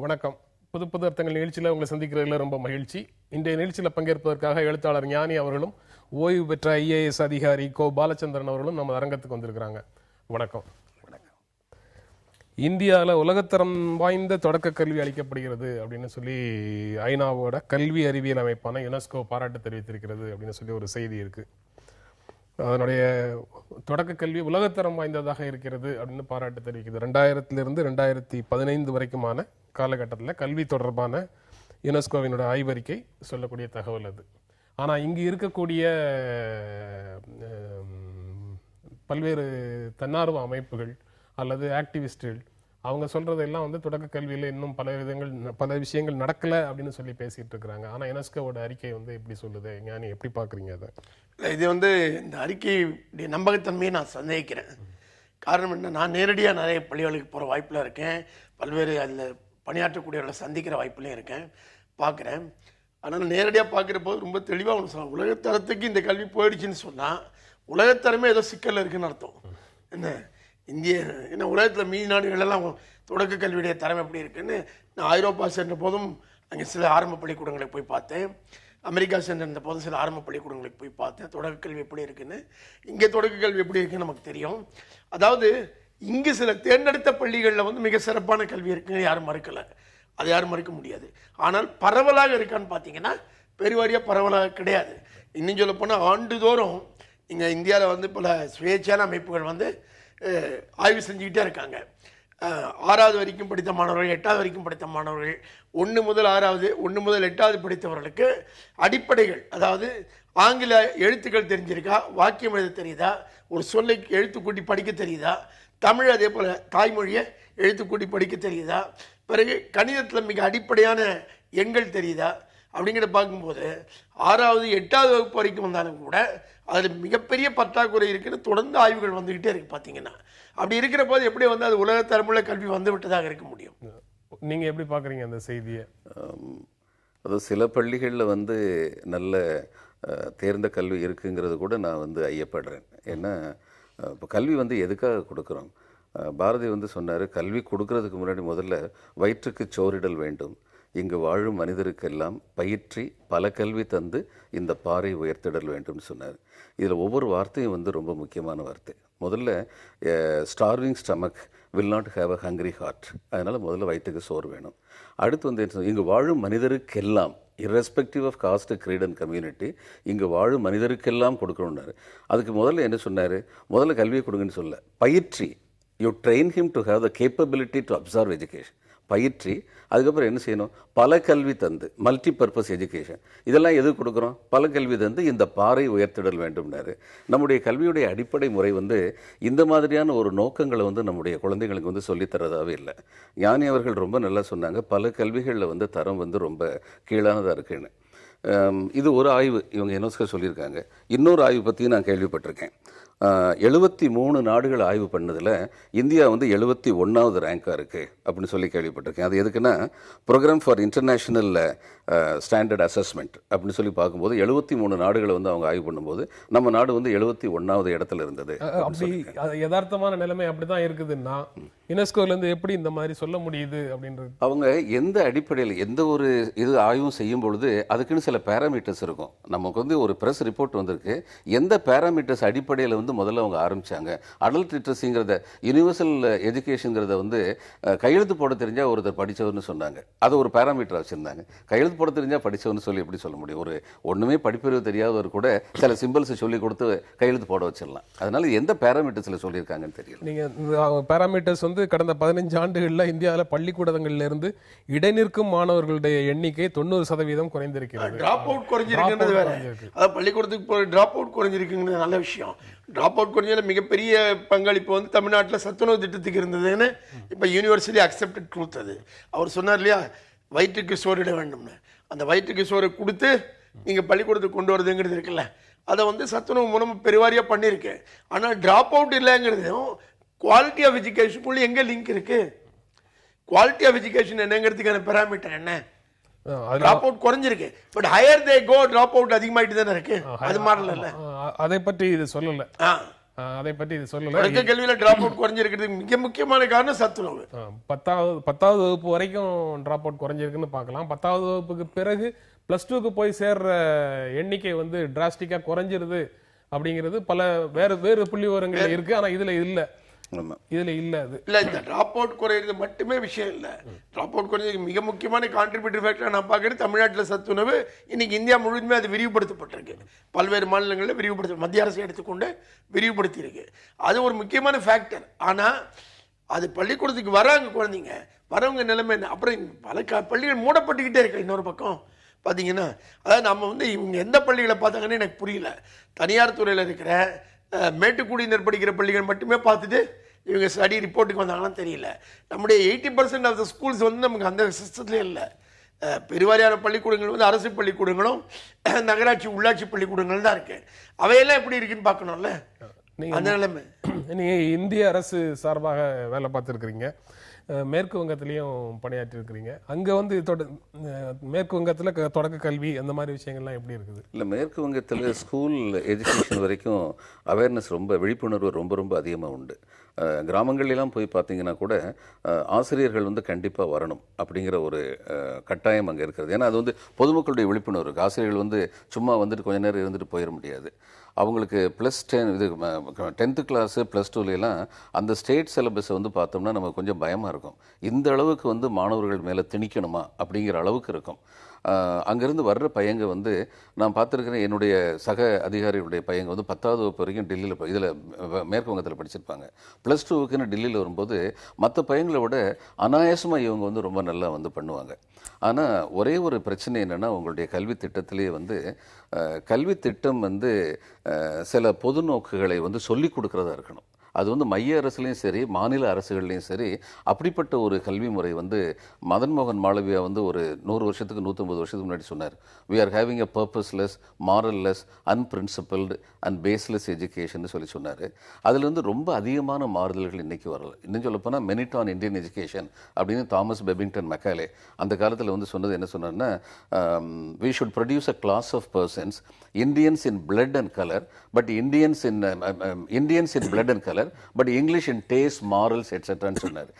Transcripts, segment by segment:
வணக்கம். புது புது அர்த்தங்கள் நிகழ்ச்சியில் உங்களை சந்திக்கிறதுல ரொம்ப மகிழ்ச்சி. இன்றைய நிகழ்ச்சியில் பங்கேற்பதற்காக எழுத்தாளர் ஞானி அவர்களும் ஓய்வு பெற்ற IAS அதிகாரி கோ பாலச்சந்திரன் அவர்களும் நம்ம அரங்கத்துக்கு வந்திருக்கிறாங்க. வணக்கம். இந்தியாவில் உலகத்தரம் வாய்ந்த தொடக்க கல்வி அளிக்கப்படுகிறது அப்படின்னு சொல்லி ஐநாவோட கல்வி அறிவியல் அமைப்பான யுனெஸ்கோ பாராட்டு தெரிவித்திருக்கிறது அப்படின்னு சொல்லி ஒரு செய்தி இருக்கு. அதனுடைய தொடக்க கல்வி உலகத்தரம் வாய்ந்ததாக இருக்கிறது அப்படின்னு பாராட்டு தெரிவிக்குது. 2000 2015 வரைக்குமான காலகட்டத்தில் கல்வி தொடர்பான யுனெஸ்கோவினுடைய ஆய்வறிக்கை சொல்லக்கூடிய தகவல் அது. ஆனால் இங்கு இருக்கக்கூடிய பல்வேறு தன்னார்வ அமைப்புகள் அல்லது ஆக்டிவிஸ்டுகள் அவங்க சொல்றதெல்லாம் தொடக்க கல்வியில் இன்னும் பல விஷயங்கள் நடக்கலை அப்படின்னு சொல்லி பேசிட்டு இருக்கிறாங்க. ஆனால் யுனெஸ்கோவோட அறிக்கை எப்படி சொல்லுது? ஞானி எப்படி பார்க்குறீங்க அதை? இது இந்த அறிக்கை நம்பகத்தன்மையை நான் சந்தேகிக்கிறேன். காரணம் என்ன, நான் நேரடியாக நிறைய பள்ளிகளுக்கு போகிற வாய்ப்பில் இருக்கேன், பல்வேறு அதில் பணியாற்றக்கூடியவர்களை சந்திக்கிற வாய்ப்புலையும் இருக்கேன், பார்க்குறேன். ஆனால் நேரடியாக பார்க்குற போது ரொம்ப தெளிவாக ஒன்று சொல்லலாம். உலகத்தரத்துக்கு இந்த கல்வி போயிடுச்சுன்னு சொன்னால் உலகத்தரமே ஏதோ சிக்கலில் இருக்குன்னு அர்த்தம். என்ன உலகத்தில் மீதி நாடுகளெல்லாம் தொடக்க கல்வியுடைய தரம் எப்படி இருக்குன்னு நான் ஐரோப்பா சென்ற போதும் அங்கே சில ஆரம்ப பள்ளிக்கூடங்களுக்கு போய் பார்த்தேன், அமெரிக்கா சென்ற போதும் சில ஆரம்ப பள்ளிக்கூடங்களுக்கு போய் பார்த்தேன். தொடக்க கல்வி எப்படி இருக்குன்னு, இங்கே தொடக்க கல்வி எப்படி இருக்குன்னு நமக்கு தெரியும். அதாவது இங்கு சில தேர்ந்தெடுத்த பள்ளிகளில் மிக சிறப்பான கல்வி இருக்குன்னு யாரும் மறுக்கலை, அது யாரும் மறுக்க முடியாது. ஆனால் பரவலாக இருக்கான்னு பார்த்தீங்கன்னா பெருவாரியாக பரவலாக கிடையாது. இன்னும் சொல்ல போனால் ஆண்டுதோறும் இங்கே இந்தியாவில் பல சுயேட்சையான அமைப்புகள் ஆய்வு செஞ்சுக்கிட்டே இருக்காங்க. 6வது வரைக்கும் படித்த மாணவர்கள், 8வது வரைக்கும் படித்த மாணவர்கள், 1 முதல் 6வது 1 முதல் 8வது படித்தவர்களுக்கு அடிப்படைகள், அதாவது ஆங்கில எழுத்துக்கள் தெரிஞ்சிருக்கா, வாக்கியம் எழுத தெரியுதா, ஒரு சொல்லை எழுத்து கூட்டி படிக்க தெரியுதா, தமிழ் அதே போல் தாய்மொழியை எழுத்து கூட்டி படிக்க தெரியுதா, பிறகு கணிதத்தில் மிக அடிப்படையான எண்கள் தெரியுதா அப்படிங்கிற பார்க்கும்போது 6வது 8வது வகுப்பு வரைக்கும் வந்தாலும் கூட அதில் மிகப்பெரிய பற்றாக்குறை இருக்குன்னு தொடர்ந்து ஆய்வுகள் வந்துக்கிட்டே இருக்கு. பார்த்தீங்கன்னா அப்படி இருக்கிற போது எப்படி அது உலகத்தரமுள்ள கல்வி வந்து விட்டதாக இருக்க முடியும்? நீங்கள் எப்படி பார்க்குறீங்க அந்த செய்தியை? அது சில பள்ளிகளில் நல்ல தேர்ந்த கல்வி இருக்குங்கிறது கூட நான் ஐயப்படுறேன். ஏன்னா இப்போ கல்வி எதுக்காக கொடுக்குறோம்? பாரதி சொன்னார், கல்வி கொடுக்கறதுக்கு முன்னாடி முதல்ல வயிற்றுக்கு சோறிடல் வேண்டும், இங்கு வாழும் மனிதருக்கெல்லாம் பயிற்றி பல கல்வி தந்து இந்த பாறை உயர்த்திடல் வேண்டும்னு சொன்னார். இதில் ஒவ்வொரு வார்த்தையும் ரொம்ப முக்கியமான வார்த்தை. முதல்ல starving stomach will not have a hungry heart, அதனால் முதல்ல வயிற்றுக்கு சோறு வேணும். அடுத்து இங்கு வாழும் மனிதருக்கெல்லாம் irrespective of caste, creed and community, இங்கு வாழும் மனிதருக்கெல்லாம் கொடுக்கணும்னாரு. அதுக்கு முதல்ல என்ன சொன்னார்? முதல்ல கல்வியை கொடுங்கன்னு சொல்ல, பயிற்சி, you train him to have the capability to observe education, பயிற்சி. அதுக்கப்புறம் என்ன செய்யணும்? பல கல்வி தந்து, மல்டி பர்பஸ் எஜுகேஷன். இதெல்லாம் எது கொடுக்குறோம்? பல கல்வி தந்து இந்த பாறை உயர்த்திடல் வேண்டும்னாரு. நம்முடைய கல்வியுடைய அடிப்படை முறை இந்த மாதிரியான ஒரு நோக்கங்களை நம்முடைய குழந்தைங்களுக்கு சொல்லித்தரதாகவே இல்லை. ஞானி அவர்கள் ரொம்ப நல்லா சொன்னாங்க, பல கல்விகளில் தரம் ரொம்ப கீழானதாக இருக்குன்னு. இது ஒரு ஆய்வு இவங்க யுனெஸ்கோ சொல்லியிருக்காங்க. இன்னொரு ஆய்வு பற்றியும் நான் கேள்விப்பட்டிருக்கேன். 73 நாடுகள் ஆய்வு பண்ணதில் இந்தியா 71வது ரேங்காக இருக்குது அப்படின்னு சொல்லி கேள்விப்பட்டிருக்கேன். அது எதுக்குன்னா, programme for international standard assessment அப்படின்னு சொல்லி பார்க்கும்போது 73 நாடுகளை அவங்க ஆய்வு பண்ணும்போது நம்ம நாடு 71வது இடத்துல இருந்தது. அப்படி யதார்த்தமான நிலைமை அப்படிதான் இருக்குதுன்னா யுனெஸ்கோலேருந்து எப்படி இந்த மாதிரி சொல்ல முடியுது அப்படின்றது? அவங்க எந்த அடிப்படையில் எந்த ஒரு இது ஆய்வும் செய்யும் பொழுது அதுக்குன்னு சில பேராமீட்டர்ஸ் இருக்கும். நமக்கு ஒரு ப்ரெஸ் ரிப்போர்ட் வந்திருக்கு, எந்த பேராமீட்டர்ஸ் அடிப்படையில் முதல்ல அவங்க ஆரம்பிச்சாங்க. அடல்ட் லிட்ரஸிங்கிறத, யூனிவர்சல் எஜுகேஷன்ங்கிறத கையெழுத்து போட தெரிஞ்சா ஒருத்தர் படித்தவர்னு சொன்னாங்க. அதை ஒரு பேராமீட்டர் வச்சுருந்தாங்க. கையெழுத்து போட தெரிஞ்சா படித்தவர்னு சொல்லி எப்படி சொல்ல முடியும்? ஒன்றுமே படிப்பறிவு தெரியாதவர் கூட சில சிம்பிள்ஸை சொல்லி கொடுத்து கையெழுத்து போட வச்சிடலாம். அதனால எந்த பேராமீட்டர்ஸில் சொல்லியிருக்காங்கன்னு தெரியல. நீங்கள் பேராமீட்டர்ஸ் கடந்த 15 ஆண்டுகளில் இந்தியாவில் பள்ளிக்கூடங்களில் இருந்து இடைநிற்கும் மாணவர்களுடைய எண்ணிக்கை 90% குறைந்திருக்கிறது. டிராப் அவுட் குறைஞ்சிருக்குன்றது வேற. அதாவது பள்ளிக்கூடத்துக்கு போய் டிராப் அவுட் குறைஞ்சிருக்குங்கிறது நல்ல விஷயம். டிராப் அவுட் குறைஞ்சதில் மிகப்பெரிய பங்களிப்பு தமிழ்நாட்டில் சத்துணவு திட்டத்துக்கு இருந்ததுன்னு இப்போ யூனிவர்சலி அக்செப்டட் ட்ரூத். அது அவர் சொன்னார் இல்லையா, வயிற்றுக்கு சோறிட வேண்டும்னு. அந்த வயிற்றுக்கு சோறு கொடுத்து நீங்கள் பள்ளிக்கூடத்துக்கு கொண்டு வரதுங்கிறது இருக்குல்ல, அதை சத்துணவு மூலம் பெருவாரியாக பண்ணியிருக்கேன். ஆனால் டிராப் அவுட் இல்லைங்கிறதும் குவாலிட்டி ஆஃப் எஜுகேஷனுக்குள்ள எங்கே லிங்க் இருக்கு? குவாலிட்டி ஆஃப் எஜுகேஷன் என்னங்கிறதுக்கான பேராமீட்டர் என்ன? டிராப் அவுட் குறைஞ்சிருக்கு, but higher they go drop out அதிகமாயிட்டு தானே இருக்கு. அது மாறல. அதை பற்றி இது சொல்லல. அதை பற்றி சொல்லல. தொடக்க கல்வியில டிராப் அவுட் குறைஞ்சிருக்கிறதுக்கு மிக முக்கியமான காரணம் சத்துணவு. 10வது வகுப்பு வரைக்கும் டிராப் அவுட் குறைஞ்சிருக்குன்னு பார்க்கலாம். 10வது வகுப்புக்கு பிறகு +2க்கு போய் சேர்ற எண்ணிக்கை வந்து டிராஸ்டிக்கா குறைஞ்சிருது அப்படிங்கிறது பல வேறு புள்ளி விவரங்கள் இருக்கு. ஆனா இதுல இல்ல அது இல்ல. இந்த டிராப் அவுட் குறையிறது மட்டுமே விஷயம் இல்ல. டிராப் அவுட் குறைஞ்சதுக்கு மிக முக்கியமான கான்ட்ரிபியூட்டரி ஃபேக்டர் நான் பார்க்கறது தமிழ்நாட்டில் சத்துணவு இன்னைக்கு இந்தியா முழுவதுமே அது விரிவுபடுத்தப்பட்டிருக்கு. பல்வேறு மாநிலங்களில் மத்திய அரசு எடுத்துக்கொண்டு விரிவுபடுத்தி இருக்கு. அது ஒரு முக்கியமான ஃபேக்டர். ஆனா அது பள்ளிக்கூடத்துக்கு வராங்க குழந்தைங்க, வரவங்க நிலைமை என்ன? அப்புறம் பல பள்ளிகள் மூடப்பட்டுக்கிட்டே இருக்கு. இன்னொரு பக்கம் பார்த்தீங்கன்னா, அதாவது நம்ம வந்து இவங்க எந்த பள்ளிகளை பார்த்தாங்கன்னு எனக்கு புரியல. தனியார் துறையில் இருக்கிற மேட்டுக்குடியினர் படிக்கிற பள்ளிகள் மட்டுமே பார்த்துட்டு இவங்க ஸ்டடி ரிப்போர்ட்டுக்கு வந்தாங்கன்னு தெரியல. நம்முடைய 80% ஆஃப் த ஸ்கூல்ஸ் வந்து நமக்கு அந்த சிஸ்டத்துலேயே இல்லை. பெருவாரியான பள்ளிக்கூடங்கள் வந்து அரசு பள்ளிக்கூடங்களும் நகராட்சி உள்ளாட்சி பள்ளிக்கூடங்கள் தான் இருக்கு. அவையெல்லாம் எப்படி இருக்குன்னு பார்க்கணும்ல. அந்த நிலைமை. நீங்க இந்திய அரசு சார்பாக வேலை பார்த்துருக்கிறீங்க, மேற்கு வங்கத்திலையும் பணியாற்றி இருக்கிறீங்க. அங்க வந்து மேற்கு வங்கத்துல தொடக்க கல்வி அந்த மாதிரி விஷயங்கள்லாம் எப்படி இருக்குது? இல்லை, மேற்கு வங்கத்தில் ஸ்கூல் எஜுகேஷன் வரைக்கும் அவேர்னஸ் விழிப்புணர்வு ரொம்ப ரொம்ப அதிகமாக உண்டு. கிராமங்கள்லாம் போய் பார்த்தீங்கன்னா கூட ஆசிரியர்கள் வந்து கண்டிப்பாக வரணும் அப்படிங்கிற ஒரு கட்டாயம் அங்கே இருக்கிறது. ஏன்னா அது வந்து பொதுமக்களுடைய விழிப்புணர்வு. ஆசிரியர்கள் வந்து சும்மா வந்துட்டு கொஞ்ச நேரம் இருந்துட்டு போயிட முடியாது. அவங்களுக்கு +10th கிளாஸு +2லாம் அந்த ஸ்டேட் சிலபஸை வந்து பார்த்தோம்னா நமக்கு கொஞ்சம் பயமாக இருக்கும். இந்த அளவுக்கு வந்து மாணவர்கள் மேலே திணிக்கணுமா அப்படிங்கிற அளவுக்கு இருக்கும். அங்கேருந்து வர்ற பையங்க வந்து நான் பார்த்துருக்கிறேன். என்னுடைய சக அதிகாரிகளுடைய பையங்க வந்து 10வது வகுப்பு வரைக்கும் டெல்லியில் இதில் மேற்கு வங்கத்தில் படிச்சிருப்பாங்க. +2க்குன்னு டெல்லியில் வரும்போது மற்ற பையங்களை விட அனாயாசமாக இவங்க வந்து ரொம்ப நல்லா வந்து பண்ணுவாங்க. ஆனால் ஒரே ஒரு பிரச்சனை என்னென்னா, உங்களுடைய கல்வி திட்டத்திலே வந்து கல்வி திட்டம் வந்து சில பொது நோக்குகளை வந்து சொல்லிக் கொடுக்குறதா இருக்கணும். அது வந்து மைய அரசுலையும் சரி மாநில அரசுகள்லையும் சரி அப்படிப்பட்ட ஒரு கல்வி முறை வந்து மதன் மோகன் மாளவியா வந்து ஒரு 100 வருஷத்துக்கு 150 வருஷத்துக்கு முன்னாடி சொன்னார். we are having a purposeless, moralless, unprincipled and baseless education சொல்லி சொன்னார். அதில் வந்து ரொம்ப அதிகமான மாறுதல்கள் இன்றைக்கி வரல. இன்னும் சொல்லப்போனால் மெனிட் ஆன் இந்தியன் எஜுகேஷன் அப்படின்னு தாமஸ் பெபிங்டன் மெக்காலே அந்த காலத்தில் வந்து சொன்னது என்ன சொன்னார்னா, we should produce a class of persons, Indians in blood and color, but Indians in blood and color, but English in taste, morals, etc. சொன்னார்.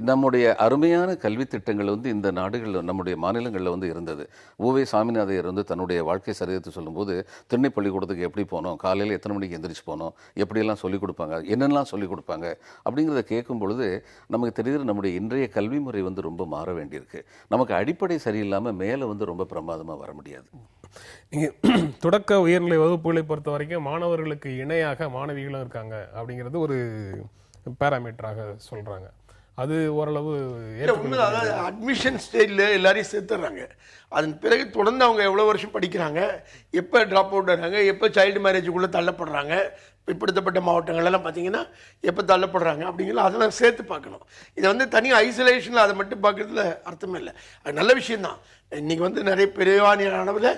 நம்முடைய அருமையான கல்வி திட்டங்கள் வந்து இந்த நாடுகளில் நம்முடைய மாநிலங்களில் வந்து இருந்தது. ஊவே சாமிநாதையர் வந்து தன்னுடைய வாழ்க்கை சரிதத்தை சொல்லும்போது திண்ணை பள்ளிக்கூடத்துக்கு எப்படி போனோம், காலையில் எத்தனை மணிக்கு எந்திரிச்சு போனோம், எப்படியெல்லாம் சொல்லிக் கொடுப்பாங்க, என்னெல்லாம் சொல்லிக் கொடுப்பாங்க அப்படிங்கிறத கேட்கும் பொழுது நமக்கு தெரியுது நம்முடைய இன்றைய கல்வி முறை வந்து ரொம்ப மாற வேண்டியிருக்கு. நமக்கு அடிப்படை சரியில்லாமல் மேலே வந்து ரொம்ப பிரமாதமாக வர முடியாது. நீங்கள் தொடக்க உயர்நிலை வகுப்புகளை பொறுத்த வரைக்கும் மாணவர்களுக்கு இணையாக மாணவிகளும் இருக்காங்க அப்படிங்கிறது ஒரு பேராமீட்டராக சொல்கிறாங்க. அது ஓரளவு அதாவது அட்மிஷன் ஸ்டேஜில் எல்லாரையும் சேர்த்துறாங்க. அதன் பிறகு தொடர்ந்து அவங்க எவ்வளோ வருஷம் படிக்கிறாங்க, எப்போ ட்ராப் அவுட் ஆகிறாங்க, எப்போ சைல்டு மேரேஜுக்குள்ளே தள்ளப்படுறாங்க, பிற்படுத்தப்பட்ட மாவட்டங்கள்லாம் பார்த்தீங்கன்னா எப்போ தள்ளப்படுறாங்க அப்படிங்கிற அதெல்லாம் சேர்த்து பார்க்கணும். இதை வந்து தனியாக ஐசோலேஷனில் அதை மட்டும் பார்க்குறதுல அர்த்தமே இல்லை. அது நல்ல விஷயந்தான். இன்றைக்கி வந்து நிறைய பெருவானியானவில்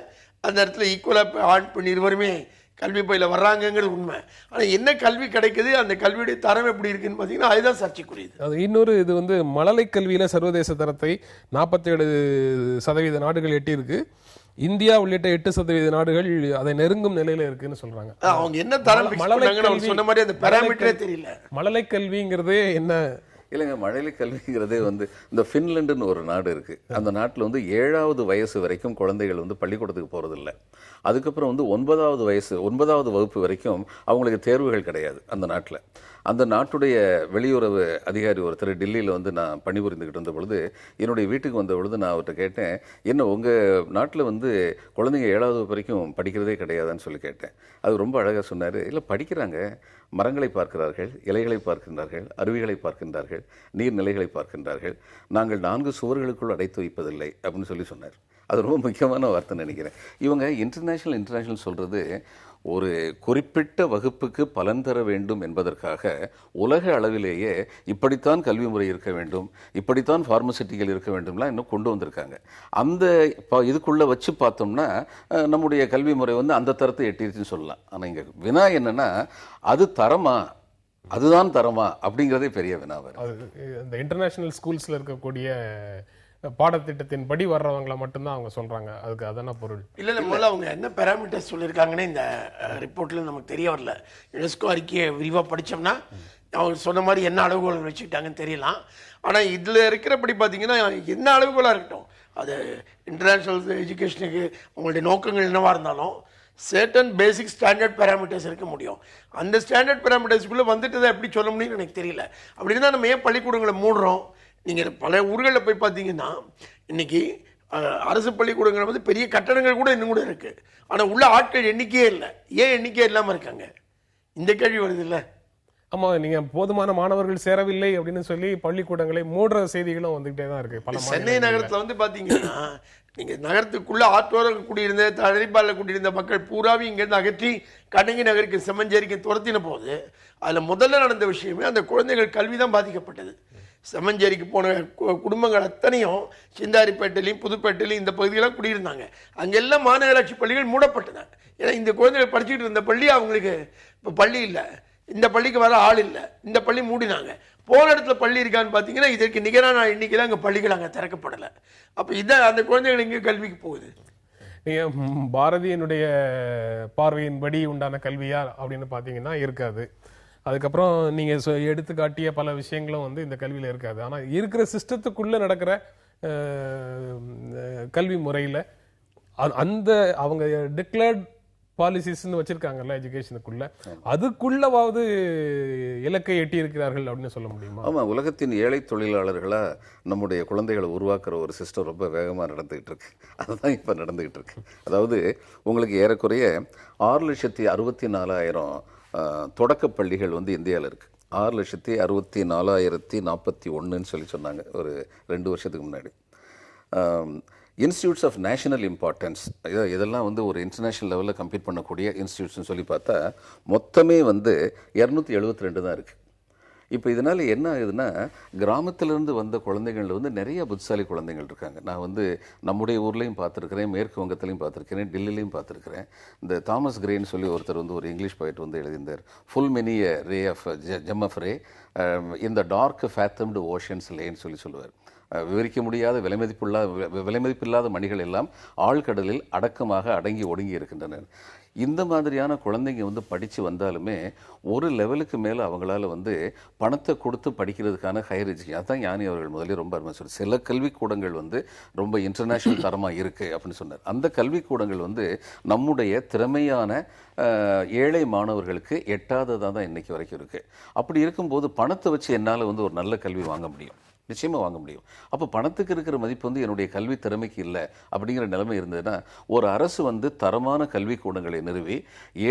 அந்த இடத்துல ஈக்குவலாக ஆண் பெண் இருவருமே கல்வி பயில வர்றாங்கிறது உண்மை. ஆனால் என்ன கல்வி கிடைக்குது, அந்த கல்வியுடைய தரம் எப்படி இருக்குன்னு பார்த்தீங்கன்னா அதுதான் சர்ச்சைக்குரியது. அது இன்னொரு இது வந்து மழலை கல்வியில் சர்வதேச தரத்தை 47% நாடுகள் எட்டியிருக்கு. இந்தியா உள்ளிட்ட 8% நாடுகள் அதை நெருங்கும் நிலையில இருக்குன்னு சொல்றாங்க. அவங்க என்ன தரம் சொன்ன மாதிரி அந்த பாராமீட்டரே தெரியல. மழலை கல்விங்கிறதே என்ன இல்லைங்க, மழலை கல்விங்கிறதே வந்து இந்த ஃபின்லாண்டுன்னு ஒரு நாடு இருக்குது. அந்த நாட்டில் வந்து 7வது வயசு வரைக்கும் குழந்தைகள் வந்து பள்ளிக்கூடத்துக்கு போகிறதில்ல. அதுக்கப்புறம் வந்து 9வது வகுப்பு வரைக்கும் அவங்களுக்கு தேர்வுகள் கிடையாது அந்த நாட்டில். அந்த நாட்டுடைய வெளியுறவு அதிகாரி ஒருத்தர் டெல்லியில் வந்து நான் பணிபுரிந்துக்கிட்டு இருந்த பொழுது என்னுடைய வீட்டுக்கு வந்த பொழுது நான் அவர்கிட்ட கேட்டேன், என்ன உங்கள் நாட்டில் வந்து குழந்தைங்க 7வது வகுப்பு வரைக்கும் படிக்கிறதே கிடையாதுன்னு சொல்லி கேட்டேன். அது ரொம்ப அழகாக சொன்னார். இல்லை, படிக்கிறாங்க, மரங்களை பார்க்கிறார்கள், இலைகளை பார்க்கின்றார்கள், அருவிகளை பார்க்கின்றார்கள், நீர்நிலைகளை பார்க்கின்றார்கள், நாங்கள் 4 சுவர்களுக்குள் அடைத்து வைப்பதில்லை அப்படின்னு சொல்லி சொன்னார். அது ரொம்ப முக்கியமான வார்த்தை நினைக்கிறேன். இவங்க இன்டர்நேஷ்னல் சொல்கிறது ஒரு குறிப்பிட்ட வகுப்புக்கு பலன் தர வேண்டும் என்பதற்காக உலக அளவிலேயே இப்படித்தான் கல்வி முறை இருக்க வேண்டும், இப்படித்தான் ஃபார்மசிட்டிகள் இருக்க வேண்டும்லாம் இன்னும் கொண்டு வந்திருக்காங்க. அந்த இதுக்குள்ளே வச்சு பார்த்தோம்னா நம்முடைய கல்வி முறை வந்து அந்த தரத்தை எட்டிருச்சுன்னு சொல்லலாம். ஆனால் இங்கே வினா என்னென்னா, அது தரமா, அதுதான் தரமா அப்படிங்கிறதே பெரிய வினா. இந்த இன்டர்நேஷ்னல் ஸ்கூல்ஸில் இருக்கக்கூடிய பாடத்திட்டத்தின்படி வர்றவங்களை மட்டும்தான் அவங்க சொல்றாங்க. அதுக்கு அதான பொருள்? இல்லை முதல்ல அவங்க என்ன பேராமீட்டர்ஸ் சொல்லியிருக்காங்கன்னு இந்த ரிப்போர்ட்ல நமக்கு தெரிய வரல. யுனெஸ்கோ அறிக்கையை விரிவாக படித்தோம்னா அவங்க சொன்ன மாதிரி என்ன அளவுகோல் வச்சுக்கிட்டாங்கன்னு தெரியலாம். ஆனால் இதில் இருக்கிறபடி பார்த்தீங்கன்னா என்ன அளவுகோலாக இருக்கட்டும், அது இன்டர்நேஷ்னல் எஜுகேஷனுக்கு அவங்களுடைய நோக்கங்கள் என்னவாக இருந்தாலும் சர்டன் பேசிக் ஸ்டாண்டர்ட் பேராமீட்டர்ஸ் இருக்க முடியும். அந்த ஸ்டாண்டர்ட் பேராமீட்டர்ஸ்க்குள்ளே வந்துட்டு தான் எப்படி சொல்ல முடியும்னு எனக்கு தெரியல. அப்படி இருந்தால் நம்ம ஏன் பள்ளிக்கூடங்களை மூடுறோம்? நீங்கள் பல ஊர்களில் போய் பார்த்தீங்கன்னா இன்னைக்கு அரசு பள்ளிக்கூடங்கள் வந்து பெரிய கட்டடங்கள் கூட இன்னும் கூட இருக்குது. ஆனால் உள்ள ஆட்கள் எண்ணிக்கையே இல்லை. ஏன் எண்ணிக்கையே இல்லாமல் இருக்காங்க? இந்த கேள்வி வருது இல்லை? ஆமா, நீங்க போதுமான மாணவர்கள் சேரவில்லை அப்படின்னு சொல்லி பள்ளிக்கூடங்களை மூடுற செய்திகளும் வந்துகிட்டே தான் இருக்கு. பல சென்னை நகரத்தில் வந்து பார்த்தீங்கன்னா நீங்க நகரத்துக்குள்ள ஆற்றோரம் குடியிருந்த தழைப்பாலில் குடியிருந்த மக்கள் பூராவி இங்கேருந்து அகற்றி கண்ணகி நகருக்கு செம்மஞ்சேரிக்கு துரத்தின போது அதில் முதல்ல நடந்த விஷயமே அந்த குழந்தைகள் கல்வி தான் பாதிக்கப்பட்டது. செம்மஞ்சேரிக்கு போன குடும்பங்கள் அத்தனையும் சிந்தாரிப்பேட்டையிலையும் புதுப்பேட்டையிலையும் இந்த பகுதியெல்லாம் குடியிருந்தாங்க. அங்கெல்லாம் மாநகராட்சி பள்ளிகள் மூடப்பட்டன. ஏன்னா இந்த குழந்தைகள் படிச்சுட்டு இருந்த பள்ளி அவங்களுக்கு இப்போ பள்ளி இல்லை, இந்த பள்ளிக்கு வர ஆள் இல்லை, இந்த பள்ளி மூடினாங்க. போன இடத்துல பள்ளி இருக்கான்னு பார்த்தீங்கன்னா இதற்கு நிகரான எண்ணிக்கையில் அங்கே பள்ளிகள் அங்கே திறக்கப்படலை. அப்போ இதான் அந்த குழந்தைகள் இங்கே கல்விக்கு போகுது. நீங்கள் பாரதியினுடைய பார்வையின்படி உண்டான கல்வியா அப்படின்னு பார்த்தீங்கன்னா இருக்காது. அதுக்கப்புறம் நீங்கள் எடுத்து காட்டிய பல விஷயங்களும் வந்து இந்த கல்வியில் இருக்காது. ஆனால் இருக்கிற சிஸ்டத்துக்குள்ளே நடக்கிற கல்வி முறையில் அந்த அவங்க டிக்ளேர்ட் பாலிசிஸ்ன்னு வச்சிருக்காங்கல்ல எஜுகேஷனுக்குள்ள, அதுக்குள்ளவாவது இலக்கை எட்டி இருக்கிறார்கள் அப்படின்னு சொல்ல முடியுமா? ஆமாம், உலகத்தின் ஏழை தொழிலாளர்களா நம்முடைய குழந்தைகளை உருவாக்குற ஒரு சிஸ்டம் ரொம்ப வேகமாக நடந்துகிட்டு இருக்கு. அதுதான் இப்போ நடந்துகிட்டு இருக்கு. அதாவது உங்களுக்கு ஏறக்குறைய 6,64,000 தொடக்க பள்ளிகள் வந்து இந்தியாவில் இருக்கு. 6,64,041 சொல்லி சொன்னாங்க ஒரு 2 வருஷத்துக்கு முன்னாடி. இன்ஸ்டியூட்ஸ் ஆஃப் நேஷனல் இம்பார்ட்டன்ஸ், இதெல்லாம் வந்து ஒரு இன்டர்நேஷ்னல் லெவலில் கம்பீட் பண்ணக்கூடிய இன்ஸ்டியூட்ஸ்னு சொல்லி பார்த்தா மொத்தமே வந்து 272 தான் இருக்குது. இப்போ இதனால் என்ன ஆகுதுன்னா, கிராமத்திலேருந்து வந்த குழந்தைகள் வந்து நிறைய புத்திசாலி குழந்தைகள் இருக்காங்க. நான் வந்து நம்முடைய ஊர்லேயும் பார்த்துருக்கிறேன், மேற்கு வங்கத்திலையும் பார்த்துருக்கிறேன், டெல்லியிலையும் பார்த்துருக்கிறேன். இந்த தாமஸ் கிரேன்னு சொல்லி ஒருத்தர் வந்து ஒரு இங்கிலீஷ் போய்ட்டு வந்து எழுதியிருந்தார், full many ray of gem of ray இந்த டார்க் ஃபேத்தம்டு ஓஷன்ஸ் லேன்னு சொல்லுவார். விவரிக்க முடியாத விலைமதிப்பில்லாத மணிகள் எல்லாம் ஆழ்கடலில் அடக்கமாக அடங்கி ஒடுங்கி இருக்கின்றனர். இந்த மாதிரியான குழந்தைங்க வந்து படித்து வந்தாலுமே ஒரு லெவலுக்கு மேலே அவங்களால வந்து பணத்தை கொடுத்து படிக்கிறதுக்கான ஹையர் எஜுகேஷன், அதுதான் ஞானி அவர்கள் முதலே ரொம்ப அருமை சொல்றார். சில கல்விக்கூடங்கள் வந்து ரொம்ப இன்டர்நேஷ்னல் தரமாக இருக்குது அப்படின்னு சொன்னார். அந்த கல்விக்கூடங்கள் வந்து நம்முடைய திறமையான ஏழை மாணவர்களுக்கு எட்டாததாக தான் இன்றைக்கி வரைக்கும் இருக்குது. அப்படி இருக்கும்போது பணத்தை வச்சு என்னால் வந்து ஒரு நல்ல கல்வி வாங்க முடியும், நிச்சயமாக வாங்க முடியும். அப்போ பணத்துக்கு இருக்கிற மதிப்பு வந்து என்னுடைய கல்வி திறமைக்கு இல்லை அப்படிங்கிற நிலைமை இருந்ததுன்னா ஒரு அரசு வந்து தரமான கல்விக்கூடங்களை நிறுவி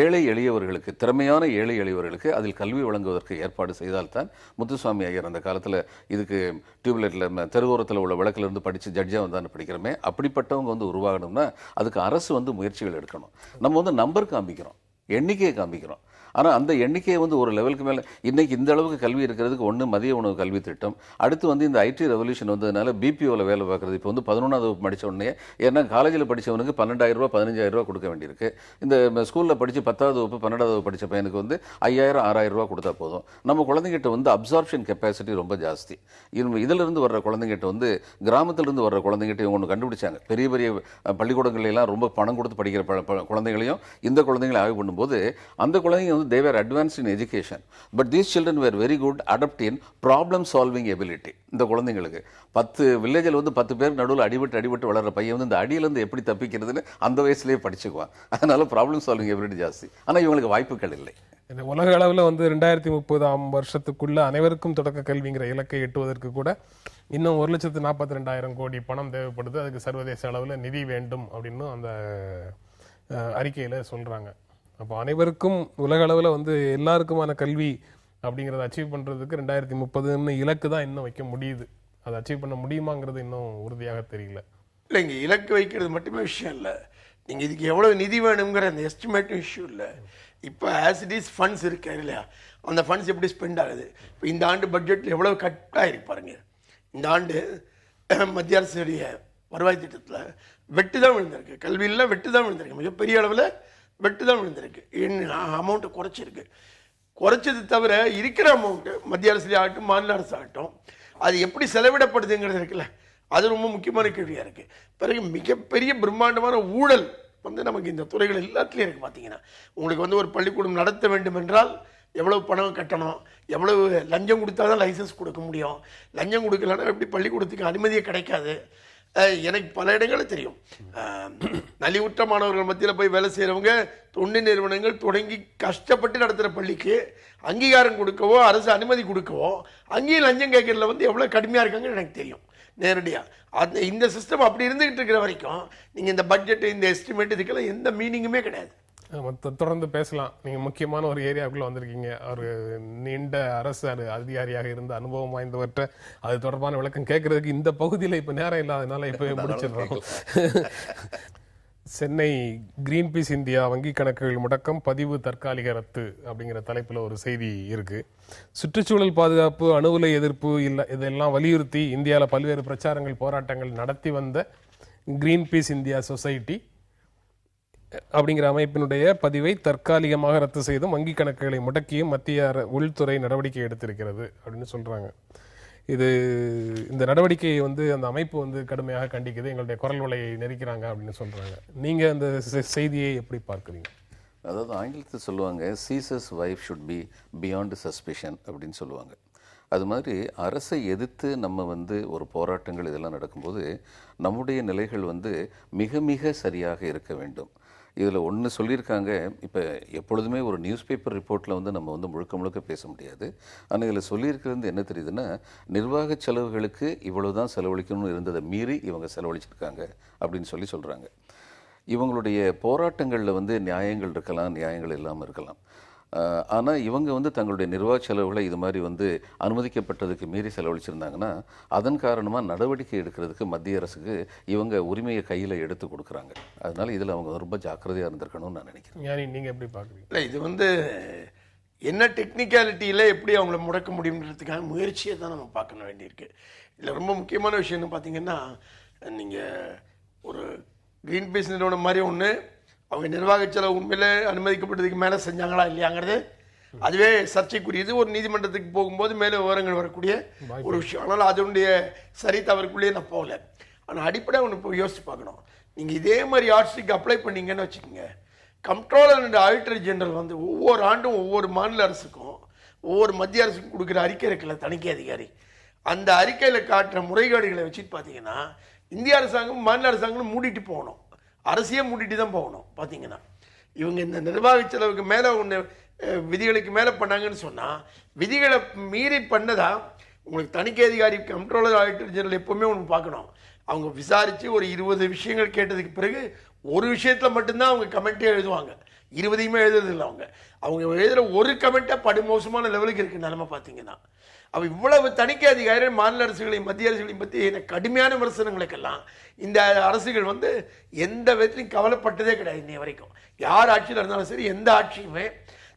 ஏழை எளியவர்களுக்கு, திறமையான ஏழை எளியவர்களுக்கு அதில் கல்வி வழங்குவதற்கு ஏற்பாடு செய்தால்தான், முத்துசுவாமி ஐயர் அந்த காலத்தில் இதுக்கு டியூப்லைட்டில் தெருவோரத்தில் உள்ள விளக்கிலிருந்து படித்து ஜட்ஜாக வந்தான்னு படிக்கிறோமே, அப்படிப்பட்டவங்க வந்து உருவாகணும்னா அதுக்கு அரசு வந்து முயற்சிகள் எடுக்கணும். நம்ம வந்து நம்பர் காமிக்கிறோம், எண்ணிக்கையை காமிக்கிறோம். ஆனால் அந்த எண்ணிக்கையை வந்து ஒரு லெவலுக்கு மேலே இன்றைக்கி இந்த அளவுக்கு கல்வி இருக்கிறதுக்கு ஒன்று மதிய உணவு கல்வி திட்டம், அடுத்து வந்து இந்த ஐடி ரெவல்யூஷன் வந்ததுனால பிபிஓவில் வேலை பார்க்குறது. இப்போ வந்து 11ஆவது வகுப்பு படித்த உடனே, ஏன்னா காலேஜில் படித்தவனுக்கு 12,000 15,000 கொடுக்க வேண்டியிருக்கு. இந்த ஸ்கூலில் படித்து 10ஆவது வகுப்பு 12ஆவது வகுப்பு படித்த பையனுக்கு வந்து 5,000 6,000 கொடுத்தா போதும். நம்ம குழந்தைங்கிட்ட வந்து அப்சார்ப்ஷன் கெப்பாசிட்டி ரொம்ப ஜாஸ்தி. இதிலிருந்து வர்ற குழந்தைங்கிட்ட வந்து கிராமத்திலிருந்து வர்ற குழந்தைங்கிட்ட இவங்க ஒன்று கண்டுபிடிச்சாங்க. பெரிய பெரிய பள்ளிக்கூடங்கள்லாம் ரொம்ப பணம் கொடுத்து படிக்கிற குழந்தைகளையும் இந்த குழந்தைங்களை ஆய்வு பண்ணும்போது அந்த குழந்தைங்க வந்து they were advanced in education, but these children were very good adept in problem solving ability. இந்த குழந்தைங்களுக்கு 10 வில்லேஜில் வந்து 10 பேர் நடுவில் அடிபட்டு வளர்ற பையன் வந்து இந்த அடியிலேருந்து எப்படி தப்பிக்கிறதுன்னு அந்த வயசுலேயே படிச்சுக்குவான். அதனால ப்ராப்ளம் சால்விங் எபிலிட்டி ஜாஸ்தி. ஆனால் இவங்களுக்கு வாய்ப்புகள் இல்லை. உலக அளவில் வந்து 2030ஆம் வருஷத்துக்குள்ள அனைவருக்கும் தொடக்க கல்விங்கிற இலக்கை எட்டுவதற்கு கூட இன்னும் 1,42,000 கோடி பணம் தேவைப்படுது. அதுக்கு சர்வதேச அளவில் நிதி வேண்டும் அப்படின்னு அந்த அறிக்கையில் சொல்கிறாங்க. அப்போ அனைவருக்கும் உலக அளவில் வந்து எல்லாருக்குமான கல்வி அப்படிங்கிறத அச்சீவ் பண்ணுறதுக்கு 2030 இலக்கு தான் இன்னும் வைக்க முடியுது. அதை அச்சீவ் பண்ண முடியுமாங்கிறது இன்னும் உறுதியாக தெரியல. இல்லை, இங்கே இலக்கு வைக்கிறது மட்டுமே விஷயம் இல்லை, நீங்கள் இதுக்கு எவ்வளோ நிதி வேணுங்கிற அந்த எஸ்டிமேட்டும் இஷ்யூ இல்லை. இப்போ ஆஸ் இட் இஸ் ஃபண்ட்ஸ் இருக்கு இல்லையா, அந்த ஃபண்ட்ஸ் எப்படி ஸ்பெண்ட் ஆகுது. இப்போ இந்த ஆண்டு பட்ஜெட்டில் எவ்வளோ கட் ஆகிருக்கு பாருங்க. இந்த ஆண்டு மத்திய அரசுடைய வருவாய் திட்டத்தில் வெட்டு தான் விழுந்திருக்கு, கல்வியில் வெட்டு தான் விழுந்திருக்கு, மிகப்பெரிய அளவில் வெட்டு தான் விழுந்திருக்கு. அமௌண்ட்டை குறைச்சது தவிர இருக்கிற அமௌண்ட்டு மத்திய அரசுலேயே ஆகட்டும் மாநில அரசு ஆகட்டும் அது எப்படி செலவிடப்படுதுங்கிறது இருக்குல்ல, அது ரொம்ப முக்கியமான கேள்வியாக இருக்குது. பிறகு மிகப்பெரிய பிரம்மாண்டமான ஊழல் வந்து நமக்கு இந்த துறைகள் எல்லாத்துலேயும் இருக்குது. பார்த்தீங்கன்னா உங்களுக்கு வந்து ஒரு பள்ளிக்கூடம் நடத்த வேண்டும் என்றால் எவ்வளவு பணம் கட்டணும், எவ்வளவு லஞ்சம் கொடுத்தா தான் லைசன்ஸ் கொடுக்க முடியும், லஞ்சம் கொடுக்கலன்னா எப்படி பள்ளிக்கூடத்துக்கு அனுமதியே கிடைக்காது. எனக்கு பல இடங்களில் தெரியும், நலிவுற்ற மாணவர்கள் மத்தியில் போய் வேலை செய்கிறவங்க தொண்டு நிறுவனங்கள் தொடங்கி கஷ்டப்பட்டு நடத்துகிற பள்ளிக்கு அங்கீகாரம் கொடுக்கவோ அரசு அனுமதி கொடுக்கவோ அங்கேயும் லஞ்சம் கேட்கறதுல வந்து எவ்வளோ கடுமையாக இருக்காங்கன்னு எனக்கு தெரியும் நேரடியாக. இந்த சிஸ்டம் அப்படி இருந்துகிட்டு இருக்கிற வரைக்கும் நீங்கள் இந்த பட்ஜெட் இந்த எஸ்டிமேட் இதுக்கெல்லாம் எந்த மீனிங்குமே கிடையாது. தொடர்ந்து பேசலாம். நீங்க முக்கியமான ஒரு ஏரியாவுக்குள்ள வந்திருக்கீங்க. ஒரு நீண்ட அரசு அதிகாரியாக இருந்த அனுபவம் வாய்ந்தவற்ற அது தொடர்பான விளக்கம் கேட்கறதுக்கு இந்த பகுதியில் இப்ப நேரம் இல்லாதனால இப்பவே முடிச்சிடறோம். சென்னை கிரீன் பீஸ் இந்தியா வங்கி கணக்குகள் முடக்கம், பதிவு தற்காலிக ரத்து அப்படிங்கிற தலைப்புல ஒரு செய்தி இருக்கு. சுற்றுச்சூழல் பாதுகாப்பு, அணுவுலை எதிர்ப்பு இதெல்லாம் வலியுறுத்தி இந்தியாவில் பல்வேறு பிரச்சாரங்கள் போராட்டங்கள் நடத்தி வந்த கிரீன் பீஸ் இந்தியா சொசைட்டி அப்படிங்கிற அமைப்பினுடைய பதிவை தற்காலிகமாக ரத்து செய்தும் வங்கி கணக்குகளை முடக்கியும் மத்திய உள்துறை நடவடிக்கை எடுத்திருக்கிறது அப்படின்னு சொல்றாங்க. இந்த நடவடிக்கையை வந்து அந்த அமைப்பு வந்து கடுமையாக கண்டிக்குது, எங்களுடைய குரல் வலையை நெரிக்கிறாங்க அப்படின்னு சொல்றாங்க. நீங்க அந்த செய்தியை எப்படி பார்க்குறீங்க? அதாவது ஆங்கிலத்தில் சொல்லுவாங்க, Jesus wife should be beyond suspicion அப்படின்னு சொல்லுவாங்க. அது மாதிரி அரசை எதிர்த்து நம்ம வந்து ஒரு போராட்டங்கள் இதெல்லாம் நடக்கும்போது நம்முடைய நிலைகள் வந்து மிக மிக சரியாக இருக்க வேண்டும். இதில் ஒன்று சொல்லியிருக்காங்க, இப்போ எப்பொழுதுமே ஒரு நியூஸ் பேப்பர் ரிப்போர்ட்டில் வந்து நம்ம வந்து முழுக்க முழுக்க பேச முடியாது. ஆனால் இதில் சொல்லியிருக்கிறது என்ன தெரியுதுன்னா, நிர்வாக செலவுகளுக்கு இவ்வளவு தான் செலவழிக்கணும்னு இருந்ததை மீறி இவங்க செலவழிச்சிருக்காங்க அப்படின்னு சொல்கிறாங்க. இவங்களுடைய போராட்டங்களில் வந்து நியாயங்கள் இருக்கலாம், நியாயங்கள் இல்லாமல் இருக்கலாம். ஆனால் இவங்க வந்து தங்களுடைய நிர்வாக செலவுகளை இது மாதிரி வந்து அனுமதிக்கப்பட்டதுக்கு மீறி செலவழிச்சிருந்தாங்கன்னா அதன் காரணமாக நடவடிக்கை எடுக்கிறதுக்கு மத்திய அரசுக்கு இவங்க உரிமையை கையில் எடுத்து கொடுக்குறாங்க. அதனால இதில் அவங்க ரொம்ப ஜாக்கிரதையாக இருந்திருக்கணும்னு நான் நினைக்கிறேன். நீங்கள் எப்படி பார்க்குறீங்க? இல்லை, இது வந்து என்ன டெக்னிக்காலிட்டியில் எப்படி அவங்கள முடக்க முடியுன்றதுக்காக முயற்சியை தான் நம்ம பார்க்க வேண்டியிருக்கு. இதில் ரொம்ப முக்கியமான விஷயம் என்ன பார்த்தீங்கன்னா, நீங்கள் ஒரு கிரீன் பீஸ் நிறுவனம் மாதிரி ஒன்று அவங்க நிர்வாக செலவு உண்மையில அனுமதிக்கப்பட்டதுக்கு மேலே செஞ்சாங்களா இல்லையாங்கிறது அதுவே சர்ச்சைக்குரியது. ஒரு நீதிமன்றத்துக்கு போகும்போது மேலே விவரங்கள் வரக்கூடிய ஒரு விஷயம். ஆனால் அதனுடைய சரி தவறுக்குள்ளேயே நான் போகல. ஆனால் அடிப்படையாக ஒன்று போய் யோசிச்சு பார்க்கணும். நீங்கள் இதே மாதிரி ஆட்சிக்கு அப்ளை பண்ணீங்கன்னு வச்சுக்கோங்க, கம்ப்ட்ரோலர் அண்ட் ஆடிட்டர் ஜெனரல் வந்து ஒவ்வொரு ஆண்டும் ஒவ்வொரு மாநில அரசுக்கும் ஒவ்வொரு மத்திய அரசுக்கும் கொடுக்குற அறிக்கை இருக்குல்ல, தணிக்கை அதிகாரி, அந்த அறிக்கையில் காட்டுற முறைகேடுகளை வச்சுட்டு பார்த்தீங்கன்னா இந்திய அரசாங்கம் மாநில அரசாங்கம் மூடிட்டு போகணும், அரசியே மூடிட்டு தான் போகணும். பார்த்தீங்கன்னா இவங்க இந்த நிர்வாக செலவுக்கு மேலே ஒன்று விதிகளுக்கு மேலே பண்ணாங்கன்னு சொன்னால் விதிகளை மீறி பண்ணதா உங்களுக்கு தணிக்கை அதிகாரி கம்ப்ட்ரோலர் ஆடிட்டர் ஜெனரல் எப்போவுமே ஒன்று பார்க்கணும். அவங்க விசாரித்து ஒரு 20 விஷயங்கள் கேட்டதுக்கு பிறகு ஒரு விஷயத்தில் மட்டும்தான் அவங்க கமெண்ட்டே எழுதுவாங்க, 20ஐயுமே எழுதுறதில்லை. அவங்க எழுதுகிற ஒரு கமெண்ட்டாக படுமோசமான லெவலுக்கு இருக்குது நிலைமை. பார்த்தீங்கன்னா அவ இவ்வளவு தணிக்கை அதிகாரிகள் மாநில அரசுகளையும் மத்திய அரசுகளையும் பற்றி கடுமையான விமர்சனங்களுக்கெல்லாம் இந்த அரசுகள் வந்து எந்த விதத்திலையும் கவலைப்பட்டதே கிடையாது. இன்னைய வரைக்கும் யார் ஆட்சியில் இருந்தாலும் சரி, எந்த ஆட்சியுமே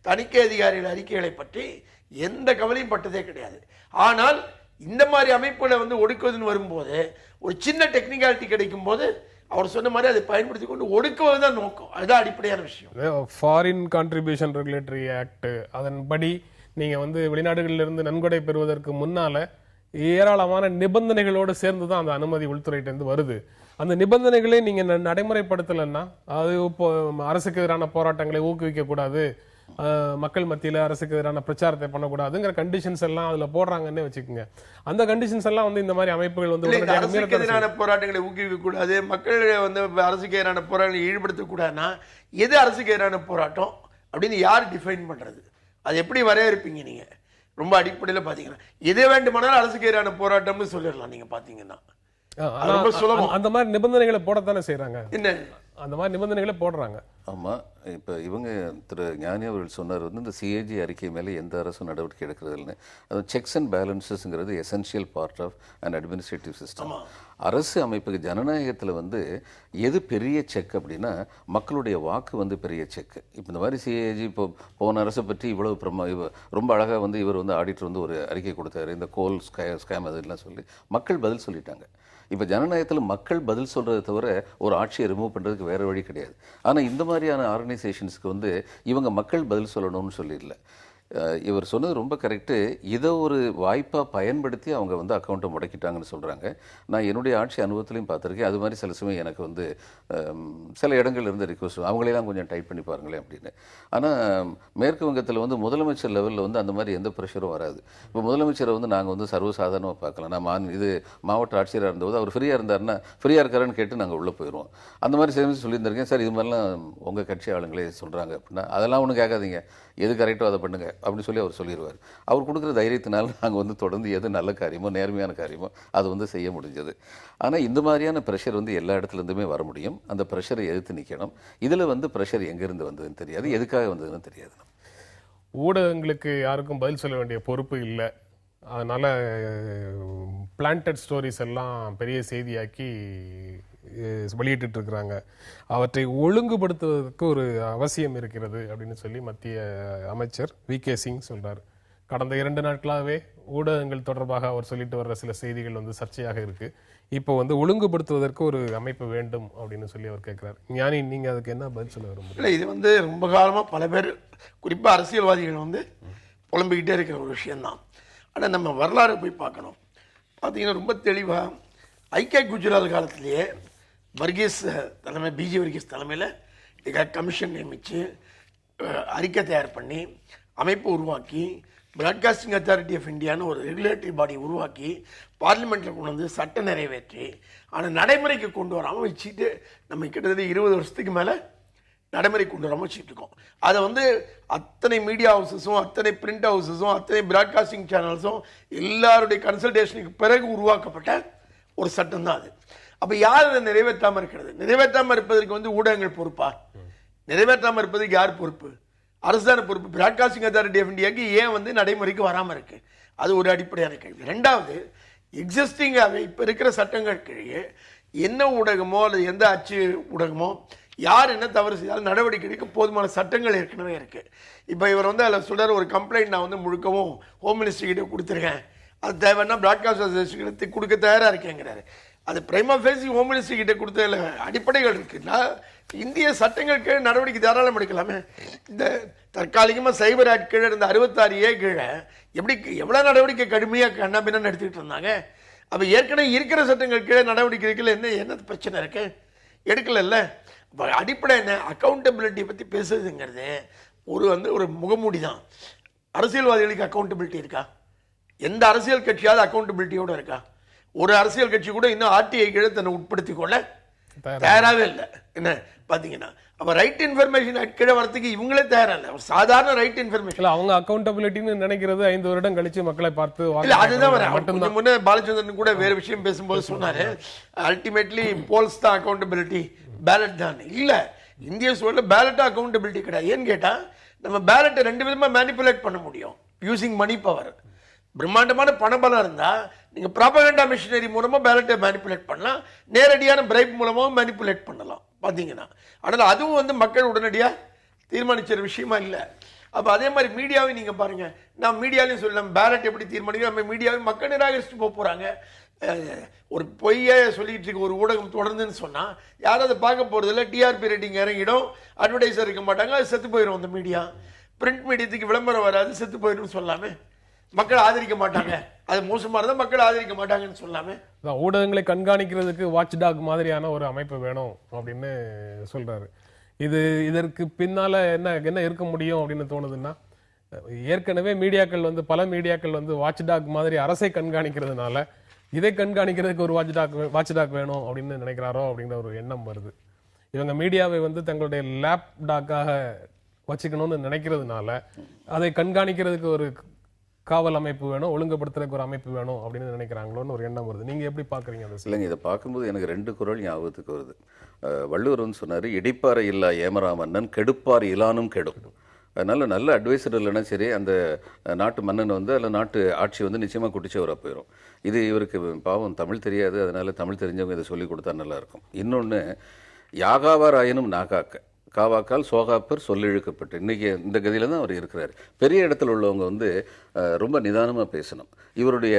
தணிக்கை அதிகாரிகள் அறிக்கைகளை பற்றி எந்த கவலையும் பட்டதே கிடையாது. ஆனால் இந்த மாதிரி அமைப்புகளை வந்து ஒடுக்குவதுன்னு வரும்போது ஒரு சின்ன டெக்னிக்காலிட்டி கிடைக்கும் போது அவர் சொன்ன மாதிரி அதை பயன்படுத்தி கொண்டு ஒடுக்குவது தான் நோக்கம். அதுதான் அடிப்படையான விஷயம். ஃபாரின் கான்ட்ரிபியூஷன் ரெகுலேட்டரி ஆக்ட் அதன்படி நீங்க வந்து வெளிநாடுகளிலிருந்து நன்கொடை பெறுவதற்கு முன்னால ஏராளமான நிபந்தனைகளோடு சேர்ந்து தான் அந்த அனுமதி உள்துறையிலிருந்து வருது. அந்த நிபந்தனைகளை நீங்க நடைமுறைப்படுத்தலைன்னா அது இப்போ அரசுக்கு எதிரான போராட்டங்களை ஊக்குவிக்க கூடாது, மக்கள் மத்தியில அரசுக்கு எதிரான பிரச்சாரத்தை பண்ணக்கூடாதுங்கிற கண்டிஷன்ஸ் எல்லாம் அதுல போடுறாங்கன்னு வச்சுக்கோங்க. அந்த கண்டிஷன்ஸ் எல்லாம் வந்து இந்த மாதிரி அமைப்புகள் வந்து அரசுக்கு எதிரான போராட்டங்களை ஊக்குவிக்க கூடாது, மக்கள் வந்து அரசுக்கு எதிரான போராட்டங்களை ஈடுபடுத்தக்கூடாதுன்னா எது அரசுக்கு எதிரான போராட்டம் அப்படின்னு யார் டிஃபைன் பண்றது? அது எப்படி வரையறுப்பீங்க நீங்க? ரொம்ப அடிப்படையில் பார்த்தீங்கன்னா எது வேண்டுமானாலும் அரசுக்கு எதிரான போராட்டம்னு சொல்லிடலாம். நீங்க பார்த்தீங்கன்னா அந்த மாதிரி நிபந்தனைகளை போடத்தானே செய்யறாங்க. என்ன அந்த மாதிரி நிபந்தனைகளை போடுறாங்க. ஆமா, இப்போ இவங்க திரு ஞானி அவர்கள் சொன்னார் வந்து இந்த சிஏஜி அறிக்கை மேலே எந்த அரசும் நடவடிக்கை எடுக்கிறது இல்லைன்னு. அது செக்ஸ் அண்ட் பேலன்சஸ்ங்கிறது essential part of and administrative system. அரசு அமைப்புக்கு ஜனநாயகத்தில் வந்து எது பெரிய செக் அப்படின்னா மக்களுடைய வாக்கு வந்து பெரிய செக். இப்போ இந்த மாதிரி சிஏஜி இப்போ போன அரசை பற்றி இவ்வளவு ரொம்ப அழகாக வந்து இவர் வந்து ஆடிட்டர் வந்து ஒரு அறிக்கை கொடுத்தாரு, இந்த கோல் ஸ்கேம் அதெல்லாம் சொல்லி மக்கள் பதில் சொல்லிட்டாங்க. இப்போ ஜனநாயகத்தில் மக்கள் பதில் சொல்கிறத தவிர ஒரு ஆட்சியை ரிமூவ் பண்ணுறதுக்கு வேறு வழி கிடையாது. ஆனால் இந்த மாதிரியான ஆர்கனைசேஷன்ஸ்க்கு வந்து இவங்க மக்கள் பதில் சொல்லணும்னு சொல்லிடல. இவர் சொன்னது ரொம்ப கரெக்டு. இதை ஒரு வாய்ப்பாக பயன்படுத்தி அவங்க வந்து அக்கௌண்ட்டை முடக்கிட்டாங்கன்னு சொல்கிறாங்க. நான் என்னுடைய ஆட்சி அனுபவத்திலையும் பார்த்துருக்கேன். அது மாதிரி சில சமயம் எனக்கு வந்து சில இடங்கள் இருந்து ரிக்வஸ்ட் அவங்களெல்லாம் கொஞ்சம் டைட் பண்ணி பாருங்களேன் அப்படின்னு. ஆனால் மேற்கு வங்கத்தில் வந்து முதலமைச்சர் லெவலில் வந்து அந்த மாதிரி எந்த ப்ரெஷரும் வராது. இப்போ முதலமைச்சரை வந்து நாங்கள் வந்து சர்வசாதாரணமாக பார்க்கலாம். நான் இது மாவட்ட ஆட்சியராக இருந்தபோது அவர் ஃப்ரீயாக இருந்தாருன்னா ஃப்ரீயாக இருக்காருன்னு கேட்டு நாங்கள் உள்ளே போயிடுவோம். அந்த மாதிரி சேர்ந்து சொல்லியிருந்திருக்கேன். சார் இது மாதிரிலாம் உங்கள் கட்சி ஆளுங்களே சொல்கிறாங்க அப்படின்னா அதெல்லாம் ஒன்றும் கேட்காதீங்க, எது கரெக்டோ அதை பண்ணுங்க அப்படின்னு சொல்லி அவர் சொல்லிடுவார். அவர் கொடுக்குற தைரியத்தினால நாங்கள் வந்து தொடர்ந்து எது நல்ல காரியமோ நேர்மையான காரியமோ அது வந்து செய்ய முடிஞ்சது. ஆனால் இந்த மாதிரியான ப்ரெஷர் வந்து எல்லா இடத்துலேருந்துமே வர முடியும். அந்த ப்ரெஷரை எதிர்த்து நிற்கணும். இதில் வந்து ப்ரெஷர் எங்கேருந்து வந்ததுன்னு தெரியாது, எதுக்காக வந்ததுன்னு தெரியாது. ஊடகங்களுக்கு யாருக்கும் பதில் சொல்ல வேண்டிய பொறுப்பு இல்லை. அதனால பிளான்டட் ஸ்டோரிஸ் எல்லாம் பெரிய செய்தியாக்கி வெளியிட்டு இருக்கிறாங்க. அவற்றை ஒழுங்குபடுத்துவதற்கு ஒரு அவசியம் இருக்கிறது அப்படின்னு சொல்லி மத்திய அமைச்சர் வி.கே. சிங் சொல்றார். கடந்த 2 நாட்களாகவே ஊடகங்கள் தொடர்பாக அவர் சொல்லிட்டு வர்ற சில செய்திகள் வந்து சர்ச்சையாக இருக்கு. இப்போ வந்து ஒழுங்குபடுத்துவதற்கு ஒரு அமைப்பு வேண்டும் அப்படின்னு சொல்லி அவர் கேட்கிறார். ஞானி, நீங்க அதுக்கு என்ன பதில் சொல்ல விரும்புறீங்க? இல்லை, இது வந்து ரொம்ப காலமாக பல பேர் குறிப்பாக அரசியல்வாதிகள் வந்து புலம்பிக்கிட்டே இருக்கிற ஒரு விஷயம்தான். ஆனால் நம்ம வரலாறு போய் பார்க்கணும். பார்த்தீங்கன்னா ரொம்ப தெளிவாக ஐக்கிய குஜராத் காலத்திலேயே வர்கீஸ் தலைமை, பிஜி வர்கீஸ் தலைமையில் இதுக்காக கமிஷன் நியமித்து அறிக்கை தயார் பண்ணி அமைப்பு உருவாக்கி பிராட்காஸ்டிங் அத்தாரிட்டி ஆஃப் இந்தியான்னு ஒரு ரெகுலேட்டரி பாடி உருவாக்கி பார்லிமெண்ட்டில் கொண்டு வந்து சட்டம் நிறைவேற்றி ஆனால் நடைமுறைக்கு கொண்டு வராமல் வச்சுட்டு நம்ம கிட்டத்தட்ட 20 வருஷத்துக்கு மேலே நடைமுறை கொண்டு வராமல் வச்சுட்டு இருக்கோம். அதை வந்து அத்தனை மீடியா ஹவுசஸும் அத்தனை பிரிண்ட் ஹவுசஸும் அத்தனை பிராட்காஸ்டிங் சேனல்ஸும் எல்லாருடைய கன்சல்டேஷனுக்கு பிறகு உருவாக்கப்பட்ட ஒரு சட்டம் தான் அது. அப்போ யார் அதை நிறைவேற்றாமல் இருக்கிறது? நிறைவேற்றாமல் இருப்பதற்கு வந்து ஊடகங்கள் பொறுப்பா? நிறைவேற்றாமல் இருப்பதற்கு யார் பொறுப்பு? அரசான பொறுப்பு. பிராட்காஸ்டிங் அத்தாரிட்டி ஆஃப் இந்தியாவுக்கு ஏன் வந்து நடைமுறைக்கு வராமல் இருக்கு? அது ஒரு அடிப்படையான கேள்வி. ரெண்டாவது, எக்ஸிஸ்டிங்காகவே இப்போ இருக்கிற சட்டங்கள் கீழே என்ன ஊடகமோ அல்லது எந்த அச்சு ஊடகமோ யார் என்ன தவறு செய்தாலும் நடவடிக்கை எடுக்க போதுமான சட்டங்கள் ஏற்கனவே இருக்கு. இப்போ இவர் வந்து அதில் சொல்கிற ஒரு கம்ப்ளைண்ட் நான் வந்து முழுக்கவும் ஹோம் மினிஸ்ட்ரி கிட்டே கொடுத்துருக்கேன், அது தேவைன்னா பிராட்காஸ்ட் அசோசியேஷனுக்கு கொடுக்க தயாராக இருக்கேங்கிறாரு. அது பிரைமா ஃபேசி ஹோம் மினிஸ்ட்ரி கிட்ட கொடுத்ததில் அடிப்படைகள் இருக்குன்னா இந்திய சட்டங்கள் கீழே நடவடிக்கை தாராளம் எடுக்கலாமே. இந்த தற்காலிகமாக சைபர் ஆக்ட் கீழே இருந்த 66A கீழே எப்படி எவ்வளோ நடவடிக்கை கடுமையாக கண்ணாபின்னு எடுத்துக்கிட்டு இருந்தாங்க. அப்போ ஏற்கனவே இருக்கிற சட்டங்கள் கீழே நடவடிக்கை எடுக்கல, என்ன பிரச்சனை இருக்கு? எடுக்கல. இப்போ அடிப்படை என்ன, அக்கௌண்டபிலிட்டி பற்றி பேசுறதுங்கிறது ஒரு முகமூடி தான். அரசியல்வாதிகளுக்கு அக்கௌண்டபிலிட்டி இருக்கா? எந்த அரசியல் கட்சியாவது அக்கௌண்டபிலிட்டியோட இருக்கா? ஒரு அரசியல் கட்சி கூட இன்னும் ஆர்டிஐ கீழே தன்னை உட்படுத்திக் கொள்ள தயாராகவே இல்லை. என்ன பார்த்தீங்கன்னா அப்போ ரைட் இன்ஃபர்மேஷன் கீழே வரதுக்கு இவங்களே தயாரா இல்லை. சாதாரண ரைட் இன்ஃபர்மேஷன் அவங்க அக்கௌண்டபிலிட்டின்னு நினைக்கிறது 5 வருடம் கழிச்சு மக்களை பார்த்து இல்லை, அதுதான் வர. முன்னே பாலச்சந்திரன் கூட வேற விஷயம் பேசும்போது சொன்னாரு, அல்டிமேட்லி போல்ஸ் தான் அக்கௌண்டபிலிட்டி, பேலட் தான். இல்லை, இந்திய சூழலில் பேலட்டா அக்கௌண்டபிலிட்டி கிடையாது. ஏன்னு கேட்டால் நம்ம பேலட்டை 2 விதமாக மேனிப்புலேட் பண்ண முடியும். Using money power. பிரம்மாண்டமான பணபலம் இருந்தால் நீங்கள் ப்ராபகண்டா மிஷினரி மூலமாக பேலட்டை மேனிப்புலேட் பண்ணலாம், நேரடியான பிரைப் மூலமாகவும் மேனிப்புலேட் பண்ணலாம் பார்த்தீங்கன்னா. ஆனால் அதுவும் வந்து மக்கள் உடனடியாக தீர்மானிக்கிற விஷயமா இல்லை. அப்போ அதே மாதிரி மீடியாவை நீங்கள் பாருங்கள். நான் மீடியாலையும் சொல்லலாம் பேலட் எப்படி தீர்மானிக்கிறோம், நம்ம மீடியாவை மக்கள் நிராகரிச்சுட்டு போகிறாங்க. ஒரு பொய்யை சொல்லிட்டு இருக்க ஒரு ஊடகம் தொடர்ந்துன்னு சொன்னால் யாரும் அதை பார்க்க போகிறதில்ல. டிஆர்பி ரேட்டிங் இறங்கிடும், அட்வர்டைஸர் இருக்க மாட்டாங்க, அது செத்து போயிடும். அந்த மீடியா பிரிண்ட் மீடியத்துக்கு விளம்பரம் வராது, செத்து போயிடும் சொல்லாமே. மக்கள் ஆதரிக்க மாட்டாங்க, அது மோசமாக இருந்தால் மக்கள் ஆதரிக்க மாட்டாங்கன்னு சொல்லாமே. ஊடகங்களை கண்காணிக்கிறதுக்கு வாட்ச் டாக் மாதிரியான ஒரு அமைப்பு வேணும் அப்படின்னு சொல்றாரு. இதற்கு பின்னால என்ன இருக்க முடியும் அப்படின்னு தோணுதுன்னா, ஏற்கனவே மீடியாக்கள் வந்து பல மீடியாக்கள் வந்து வாட்ச் டாக் மாதிரி அரசை கண்காணிக்கிறதுனால இதை கண்காணிக்கிறதுக்கு ஒரு வாட்ச் டாக் வேணும் அப்படின்னு நினைக்கிறாரோ அப்படிங்கிற ஒரு எண்ணம் வருது. இவங்க மீடியாவை வந்து தங்களுடைய லேப் டாக்காக வச்சுக்கணும்னு நினைக்கிறதுனால அதை கண்காணிக்கிறதுக்கு ஒரு காவல் அமைப்பு வேணும், ஒழுங்குபடுத்துறதுக்கு ஒரு அமைப்பு வேணும் அப்படின்னு நினைக்கிறாங்களோன்னு ஒரு எண்ணம் வருது. நீங்க எப்படி பாக்குறீங்க? இல்லைங்க, இதை பார்க்கும்போது எனக்கு 2 குறள் ஞாபகத்துக்கு வருது. வள்ளுவர் வந்து சொன்னார், இடிப்பாறை இல்லா ஏமரா மன்னன் கெடுப்பார் இலானும் கெடும். அதனால நல்ல அட்வைசர் இல்லைன்னா சரி, அந்த நாட்டு மன்னன் வந்து அதில் நாட்டு ஆட்சி வந்து நிச்சயமாக குட்டிச்சவராக போயிடும். இது இவருக்கு பாவம் தமிழ் தெரியாது, அதனால தமிழ் தெரிஞ்சவங்க இதை சொல்லி கொடுத்தா நல்லாயிருக்கும். இன்னொன்று, யாகாவார் ஆயினும் நாகாக்க காவாக்கால் சோகாப்பர் சொல்லிழுக்கப்பட்டு இன்றைக்கி இந்த கதியில் தான் அவர் இருக்கிறார். பெரிய இடத்துல உள்ளவங்க வந்து ரொம்ப நிதானமாக பேசணும். இவருடைய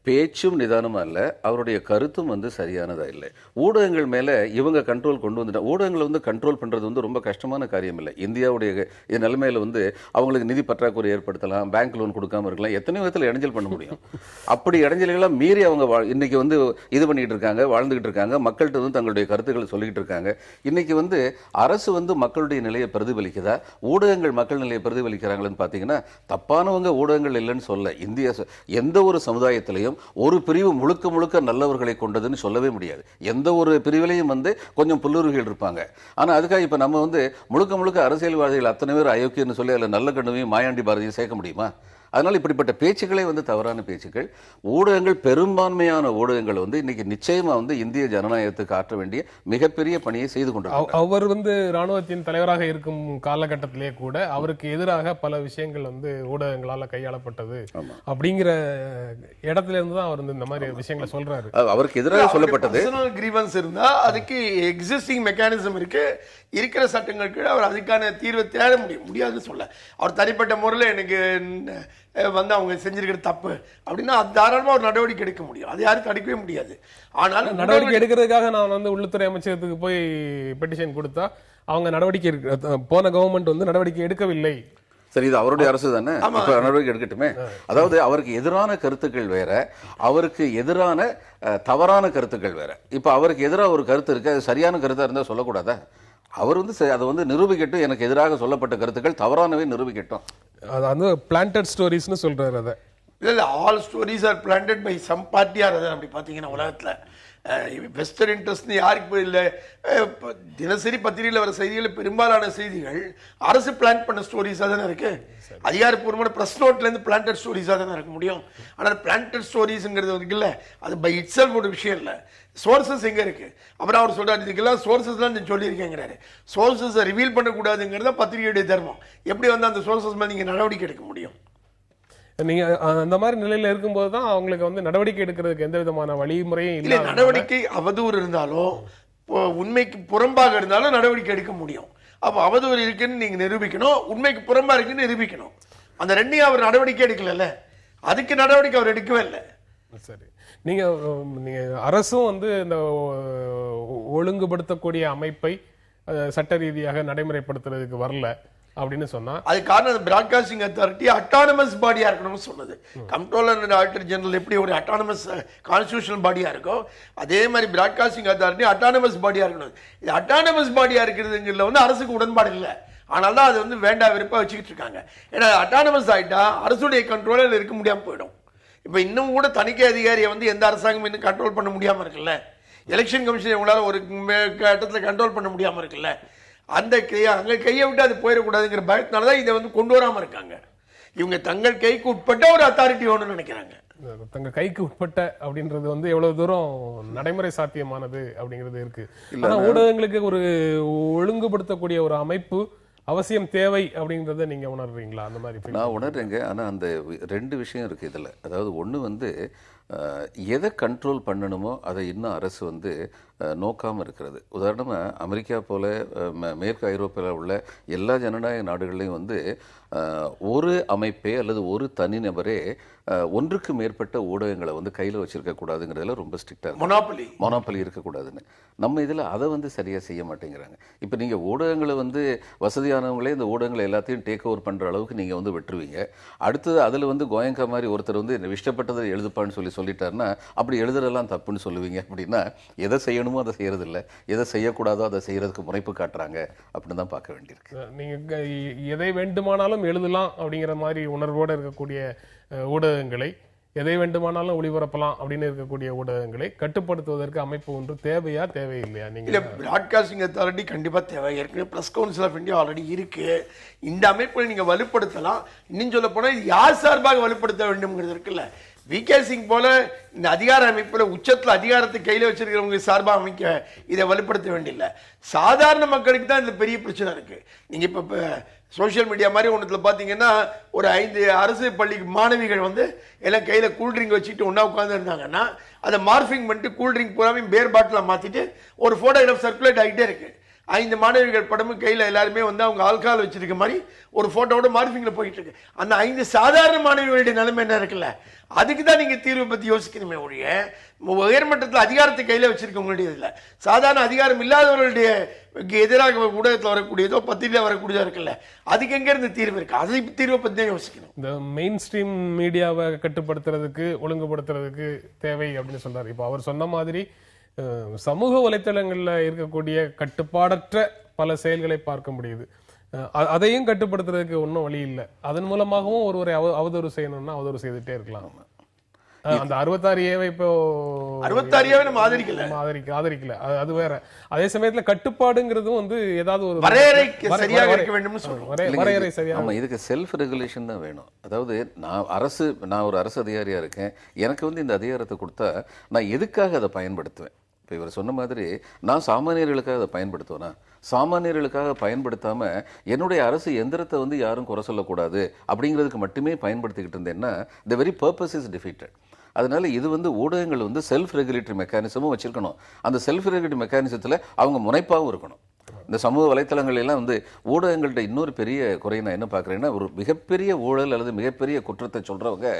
பேச்சும் நிதானமா இல்லை, அவருடைய கருத்தும் வந்து சரியானதா இல்லை. ஊடகங்கள் மேல இவங்க கண்ட்ரோல் கொண்டு வந்துட்டாங்க. ஊடகங்களை வந்து கண்ட்ரோல் பண்றது வந்து ரொம்ப கஷ்டமான காரியம் இல்லை. இந்தியாவுடைய நிலைமையில வந்து அவங்களுக்கு நிதி பற்றாக்குறை ஏற்படுத்தலாம், பேங்க் லோன் கொடுக்காம இருக்கலாம், எத்தனை விதத்தில் இடைஞ்சல் பண்ண முடியும். அப்படி இடைஞ்சல்கள்லாம் மீறி அவங்க இன்னைக்கு வந்து இது பண்ணிட்டு இருக்காங்க, வாழ்ந்துகிட்டு இருக்காங்க, மக்கள்கிட்ட வந்து தங்களுடைய கருத்துக்களை சொல்லிட்டு இருக்காங்க. இன்னைக்கு வந்து அரசு வந்து மக்களுடைய நிலையை பிரதிபலிக்குதா, ஊடகங்கள் மக்கள் நிலையை பிரதிபலிக்கிறாங்கன்னு பார்த்தீங்கன்னா, தப்பானவங்க ஊடகங்கள் இல்லைன்னு சொல்ல, எந்த ஒரு சமுதாயத்திலையும் ஒரு பிரிவு முழுக்க முழுக்க நல்லவர்களை கொண்டதுன்னு சொல்லவே முடியாது. எந்த ஒரு பிரிவிலையும் வந்து கொஞ்சம் புல்லுருவிகள் இருப்பாங்க. ஆனா அதுக்காக இப்ப நம்ம வந்து முழுக்க முழுக்க அரசியல்வாதிகள் அத்தனை பேர் அயோக்கியன்னு சொல்லி அதுல நல்ல கண்ணுவையும் மாயாண்டி பாரதியும் சேர்க்க முடியுமா? அதனால இப்படிப்பட்ட பேச்சுக்களே வந்து தவறான பேச்சுக்கள். ஊடகங்கள், பெரும்பான்மையான ஊடகங்கள் வந்து இன்னைக்கு நிச்சயமா வந்து இந்திய ஜனநாயகத்துக்கு ஆற்ற வேண்டிய மிகப்பெரிய பணியை செய்து கொண்டிருக்கிறார். அவர் வந்து ராணுவத்தின் தலைவராக இருக்கும் காலகட்டத்திலே கூட அவருக்கு எதிராக பல விஷயங்கள் வந்து ஊடகங்களால கையாளப்பட்டது அப்படிங்கிற இடத்துல இருந்து தான் அவர் இந்த மாதிரி விஷயங்களை சொல்றாரு. அவருக்கு எதிராக சொல்லப்பட்டது கிரீவன்ஸ் இருந்தா அதுக்கு எக்ஸிஸ்டிங் மெக்கானிசம் இருக்கு, இருக்கிற சட்டங்களுக்கு அவர் அதுக்கான தீர்வை தேட முடியாதுன்னு சொல்ல. அவர் தனிப்பட்ட முறையில் எனக்கு வந்து அவங்க செஞ்சிருக்கிறது தப்பு அப்படின்னா அது தாராளமாக ஒரு நடவடிக்கை எடுக்க முடியும், அது யாரும் தடுக்கவே முடியாது. ஆனால் நடவடிக்கை எடுக்கிறதுக்காக நான் வந்து உள்ளுத்துறை அமைச்சகத்துக்கு போய் பெட்டிஷன் கொடுத்தா அவங்க நடவடிக்கை போன கவர்மெண்ட் வந்து நடவடிக்கை எடுக்கவில்லை. சரி, இது அவருடைய அரசு தானே, இப்ப நடவடிக்கை எடுக்கட்டுமே. அதாவது அவருக்கு எதிரான கருத்துக்கள் வேற, அவருக்கு எதிரான தவறான கருத்துக்கள் வேற. இப்ப அவருக்கு எதிராக ஒரு கருத்து இருக்கு, அது சரியான கருத்தா இருந்தா சொல்லக்கூடாதா? அவர் வந்து அதை வந்து நிரூபிக்கட்டும், எனக்கு எதிராக சொல்லப்பட்ட கருத்துக்கள் தவறானவே நிரூபிக்கட்டும். அது வந்து பிளான்டட் ஸ்டோரிஸ்னு சொல்றாரு. அதை இல்லை, all stories are planted by some party or other. அப்படி பார்த்தீங்கன்னா உலகத்தில் வெஸ்டர்ன் இன்ட்ரெஸ்ட்னு யாருக்கு இல்லை. தினசரி பத்திரிகையில் வர செய்திகள், பெரும்பாலான செய்திகள் அரசு பிளான் பண்ண ஸ்டோரிஸாக தானே இருக்கு. அதிகாரப்பூர்வமான ப்ரெஸ் நோட்லேருந்து பிளான்டட் ஸ்டோரிஸாக தானே இருக்க முடியும். ஆனால் பிளான்டட் ஸ்டோரிஸ்ங்கிறது இருக்குல்ல, அது பை இட் செல்ஃப் ஒரு விஷயம் இல்லை. சோர்சஸ் எங்கே இருக்குது? அப்புறம் அவர் சொல்கிறார், இதுக்கெல்லாம் சோர்சஸ்லாம் நீங்கள் சொல்லியிருக்கேங்கிறாரு. சோர்சஸை ரிவீல் பண்ணக்கூடாதுங்கிறத பத்திரிகையுடைய தர்மம். எப்படி வந்து அந்த சோர்சஸ் மேலே நீங்கள் நடவடிக்கை எடுக்க முடியும்? நீங்க அந்த மாதிரி நிலையில இருக்கும்போது தான் அவங்களுக்கு வந்து நடவடிக்கை எடுக்கிறதுக்கு எந்த விதமான வழிமுறையும் இல்லை. நடவடிக்கை அவதூறு இருந்தாலும் உண்மைக்கு புறம்பாக இருந்தாலும் நடவடிக்கை எடுக்க முடியும். அப்போ அவதூறு இருக்குன்னு நீங்க நிரூபிக்கணும், உண்மைக்கு புறம்பா இருக்குன்னு நிரூபிக்கணும். அந்த ரெண்டையும் அவர் நடவடிக்கை எடுக்கல, அதுக்கு நடவடிக்கை அவர் எடுக்கவே இல்லை. சரி, நீங்க அரசும் வந்து இந்த ஒழுங்குபடுத்தக்கூடிய அமைப்பை சட்ட ரீதியாக நடைமுறைப்படுத்துறதுக்கு வரல அப்படின்னு சொன்னா, அது காரணம் பிராட்காஸ்டிங் அத்தாரிட்டி அட்டானமஸ் பாடியா இருக்கணும்னு சொன்னது. கண்ட்ரோலர் அண்ட் ஆடிட்டர் ஜெனரல் எப்படி ஒரு அட்டானமஸ் கான்ஸ்டிடியூஷனல் பாடியா இருக்கோ, அதே மாதிரி பிராட்காஸ்டிங் அத்தாரிட்டி அட்டானமஸ் பாடியா இருக்கணும். இது அட்டானமஸ் பாடியா இருக்கிறதுங்கிறதுல வந்து அரசுக்கு உடன்பாடு இல்லை. ஆனால் தான் அது வந்து வேண்டா விருப்பா வச்சுக்கிட்டு இருக்காங்க. ஏன்னா அட்டானமஸ் ஆகிட்டா அரசுடைய கண்ட்ரோலில் இருக்க முடியாமல் போயிடும். இப்போ இன்னும் கூட தணிக்கை அதிகாரியை வந்து எந்த அரசாங்கம் இன்னும் கண்ட்ரோல் பண்ண முடியாமல் இருக்குல்ல. எலெக்ஷன் கமிஷன் இவங்களால ஒரு கட்டத்தில் கண்ட்ரோல் பண்ண முடியாமல் இருக்குல்ல. அந்த அங்கே கையை விட்டு அது போயிடக்கூடாதுங்கிற பயத்தினால தான் இதை வந்து கொண்டு வராமல் இருக்காங்க. இவங்க தங்கள் கைக்கு உட்பட்ட ஒரு அத்தாரிட்டி வேணும்னு நினைக்கிறாங்க. தங்க கைக்கு உட்பட்ட அப்படின்றது வந்து எவ்வளவு தூரம் நடைமுறை சாத்தியமானது அப்படிங்கிறது இருக்கு. ஆனா ஊடகங்களுக்கு ஒரு ஒழுங்குபடுத்தக்கூடிய ஒரு அமைப்பு அவசியம் தேவை அப்படிங்கறத நீங்க உணர்றீங்களா? அந்த மாதிரி நான் உணர்றேங்க. ஆனா அந்த ரெண்டு விஷயம் இருக்கு இதுல. அதாவது ஒண்ணு வந்து எதை கண்ட்ரோல் பண்ணணுமோ அதை இன்னும் அரசு வந்து நோக்காமல் இருக்கிறது. உதாரணமாக அமெரிக்கா போல மேற்கு ஐரோப்பாவில் உள்ள எல்லா ஜனநாயக நாடுகள்லையும் வந்து ஒரு அமைப்பே அல்லது ஒரு தனிநபரே ஒன்றுக்கு மேற்பட்ட ஊடகங்களை வந்து கையில் வச்சிருக்க கூடாதுங்கிறதுல ரொம்ப ஸ்ட்ரிக்டாக மொனாப்பலி இருக்கக்கூடாதுன்னு. நம்ம இதில் அதை வந்து சரியாக செய்ய மாட்டேங்கிறாங்க. இப்போ நீங்கள் ஊடகங்களை வந்து வசதியானவங்களே இந்த ஊடகங்களை எல்லாத்தையும் டேக் ஓவர் பண்ணுற அளவுக்கு நீங்கள் வந்து வெட்டுருவீங்க. அடுத்தது அதில் வந்து கோயங்கா மாதிரி ஒருத்தர் வந்து இஷ்டப்பட்டதை எழுதுப்பான்னு சொல்லிட்டாருன்னா அப்படி எழுதுறதெல்லாம் தப்புன்னு சொல்லுவீங்க. அப்படின்னா எதை செய்யணுமோ அதை செய்யறதில்லை, எதை செய்யக்கூடாதோ அதை செய்யறதுக்கு முனைப்பு காட்டுறாங்க அப்படின்னு தான் பார்க்க வேண்டியிருக்கு. நீங்க எதை வேண்டுமானாலும் எழுதலாம் அப்படிங்கிற மாதிரி உணர்வோடு இருக்கக்கூடிய ஊடகங்களை, எதை வேண்டுமானாலும் ஒளிபரப்பலாம் அப்படின்னு இருக்கக்கூடிய ஊடகங்களை கட்டுப்படுத்துவதற்கு அமைப்பு ஒன்று தேவையா தேவையில்லையா? நீங்க பிராட்காஸ்டிங் அத்தாரிட்டி கண்டிப்பா தேவை. ஏற்கனவே press council of India already இருக்கு. இந்த அமைப்பை நீங்க வலுப்படுத்தலாம். இன்னும் சொல்ல போனா இது யார் சார்பாக வலுப்படுத்த வேண்டும்ங்கிறது இருக்குல்ல. விகே சிங் போல இந்த அதிகார அமைப்புல உச்சத்தில் அதிகாரத்தை கையில் வச்சிருக்கிறவங்க சார்பாக அமைக்க இதை வலுப்படுத்த வேண்டியில்லை. சாதாரண மக்களுக்கு தான் இந்த பெரிய பிரச்சனை இருக்கு. நீங்க இப்ப சோசியல் மீடியா மாதிரி ஒன்றத்தில் பார்த்தீங்கன்னா ஒரு 5 அரசு பள்ளி மாணவிகள் வந்து எல்லாம் கையில் கூல்ட்ரிங்க் வச்சுட்டு ஒன்றா உட்காந்து இருந்தாங்கன்னா அதை மார்பிங் பண்ணிட்டு கூல்ட்ரிங்க் பூராமே பேர் பாட்டில் மாற்றிட்டு ஒரு ஃபோட்டோகிராஃப் சர்க்குலேட் ஆகிட்டே இருக்கு. 5 மாணவிகள் படமும் கையில் எல்லாருமே வந்து அவங்க ஆல்கஹால் வச்சிருக்க மாதிரி ஒரு போட்டோவோட மார்பிங்கில் போயிட்டு இருக்கு. அந்த 5 சாதாரண மாணவிகளுடைய நிலைமை என்ன இருக்குல்ல, அதுக்கு தான் நீங்க தீர்வை பத்தி யோசிக்கணுமே ஒழிய உயர்மட்டத்தில் அதிகாரத்தை கையில வச்சிருக்கவங்களுடைய இல்லை, சாதாரண அதிகாரம் இல்லாதவர்களுடைய எதிராக ஊடகத்தில் வரக்கூடியதோ பத்திரிகையில் வரக்கூடியதோ இருக்குல்ல, அதுக்கு எங்க இருந்து தீர்வு இருக்கு? அதை தீர்வை பத்தி தான் யோசிக்கணும். இந்த மெயின் ஸ்ட்ரீம் மீடியாவை கட்டுப்படுத்துறதுக்கு ஒழுங்குபடுத்துறதுக்கு தேவை அப்படின்னு சொல்றாரு. இப்போ அவர் சொன்ன மாதிரி சமூக வலைத்தளங்கள்ல இருக்கக்கூடிய கட்டுப்பாடற்ற பல செயல்களை பார்க்க முடியுது. அதையும் கட்டுப்படுத்துறதுக்கு ஒன்றும் வழி இல்லை. அதன் மூலமாகவும் ஒருவரை அவதூறு செய்யணும்னா அவதூறு செய்துட்டே இருக்கலாம். அந்த 66A இப்போ 66A நம்ம ஆதரிக்கல, அது வேற. அதே சமயத்துல கட்டுப்பாடுங்கிறதும் வந்து ஏதாவது ஒரு வரையறை சரியாக இருக்க வேண்டும் சொல்றோம். வரையறை சரியா. ஆமா, இதுக்கு செல்ஃப் ரெகுலேஷன் தான் வேணும். அதாவது நான் ஒரு அரசு அதிகாரியா இருக்கேன், எனக்கு வந்து இந்த அதிகாரத்தை கொடுத்தா நான் எதுக்காக அதை பயன்படுத்துவேன்? இப்போ இவர் சொன்ன மாதிரி நான் சாமானியர்களுக்காக அதை பயன்படுத்துவேனா? சாமானியர்களுக்காக பயன்படுத்தாம என்னுடைய அரசு எந்திரத்தை வந்து யாரும் குறை சொல்லக்கூடாது அப்படிங்கிறதுக்கு மட்டுமே பயன்படுத்திக்கிட்டு இருந்தேன்னா the very purpose is defeated. அதனால இது வந்து ஊடகங்கள் வந்து செல்ஃப் ரெகுலேட்டரி மெக்கானிசமும் வச்சிருக்கணும். அந்த செல்ஃப் ரெகுலேட்டரி மெக்கானிசத்தில் அவங்க முனைப்பாகவும் இருக்கணும். இந்த சமூக வலைத்தளங்கள் எல்லாம் வந்து ஊடகங்கள்ட்ட இன்னொரு பெரிய குறை நான் என்ன பார்க்குறேன்னா, ஒரு மிகப்பெரிய ஊழல் அல்லது மிகப்பெரிய குற்றத்தை சொல்கிறவங்க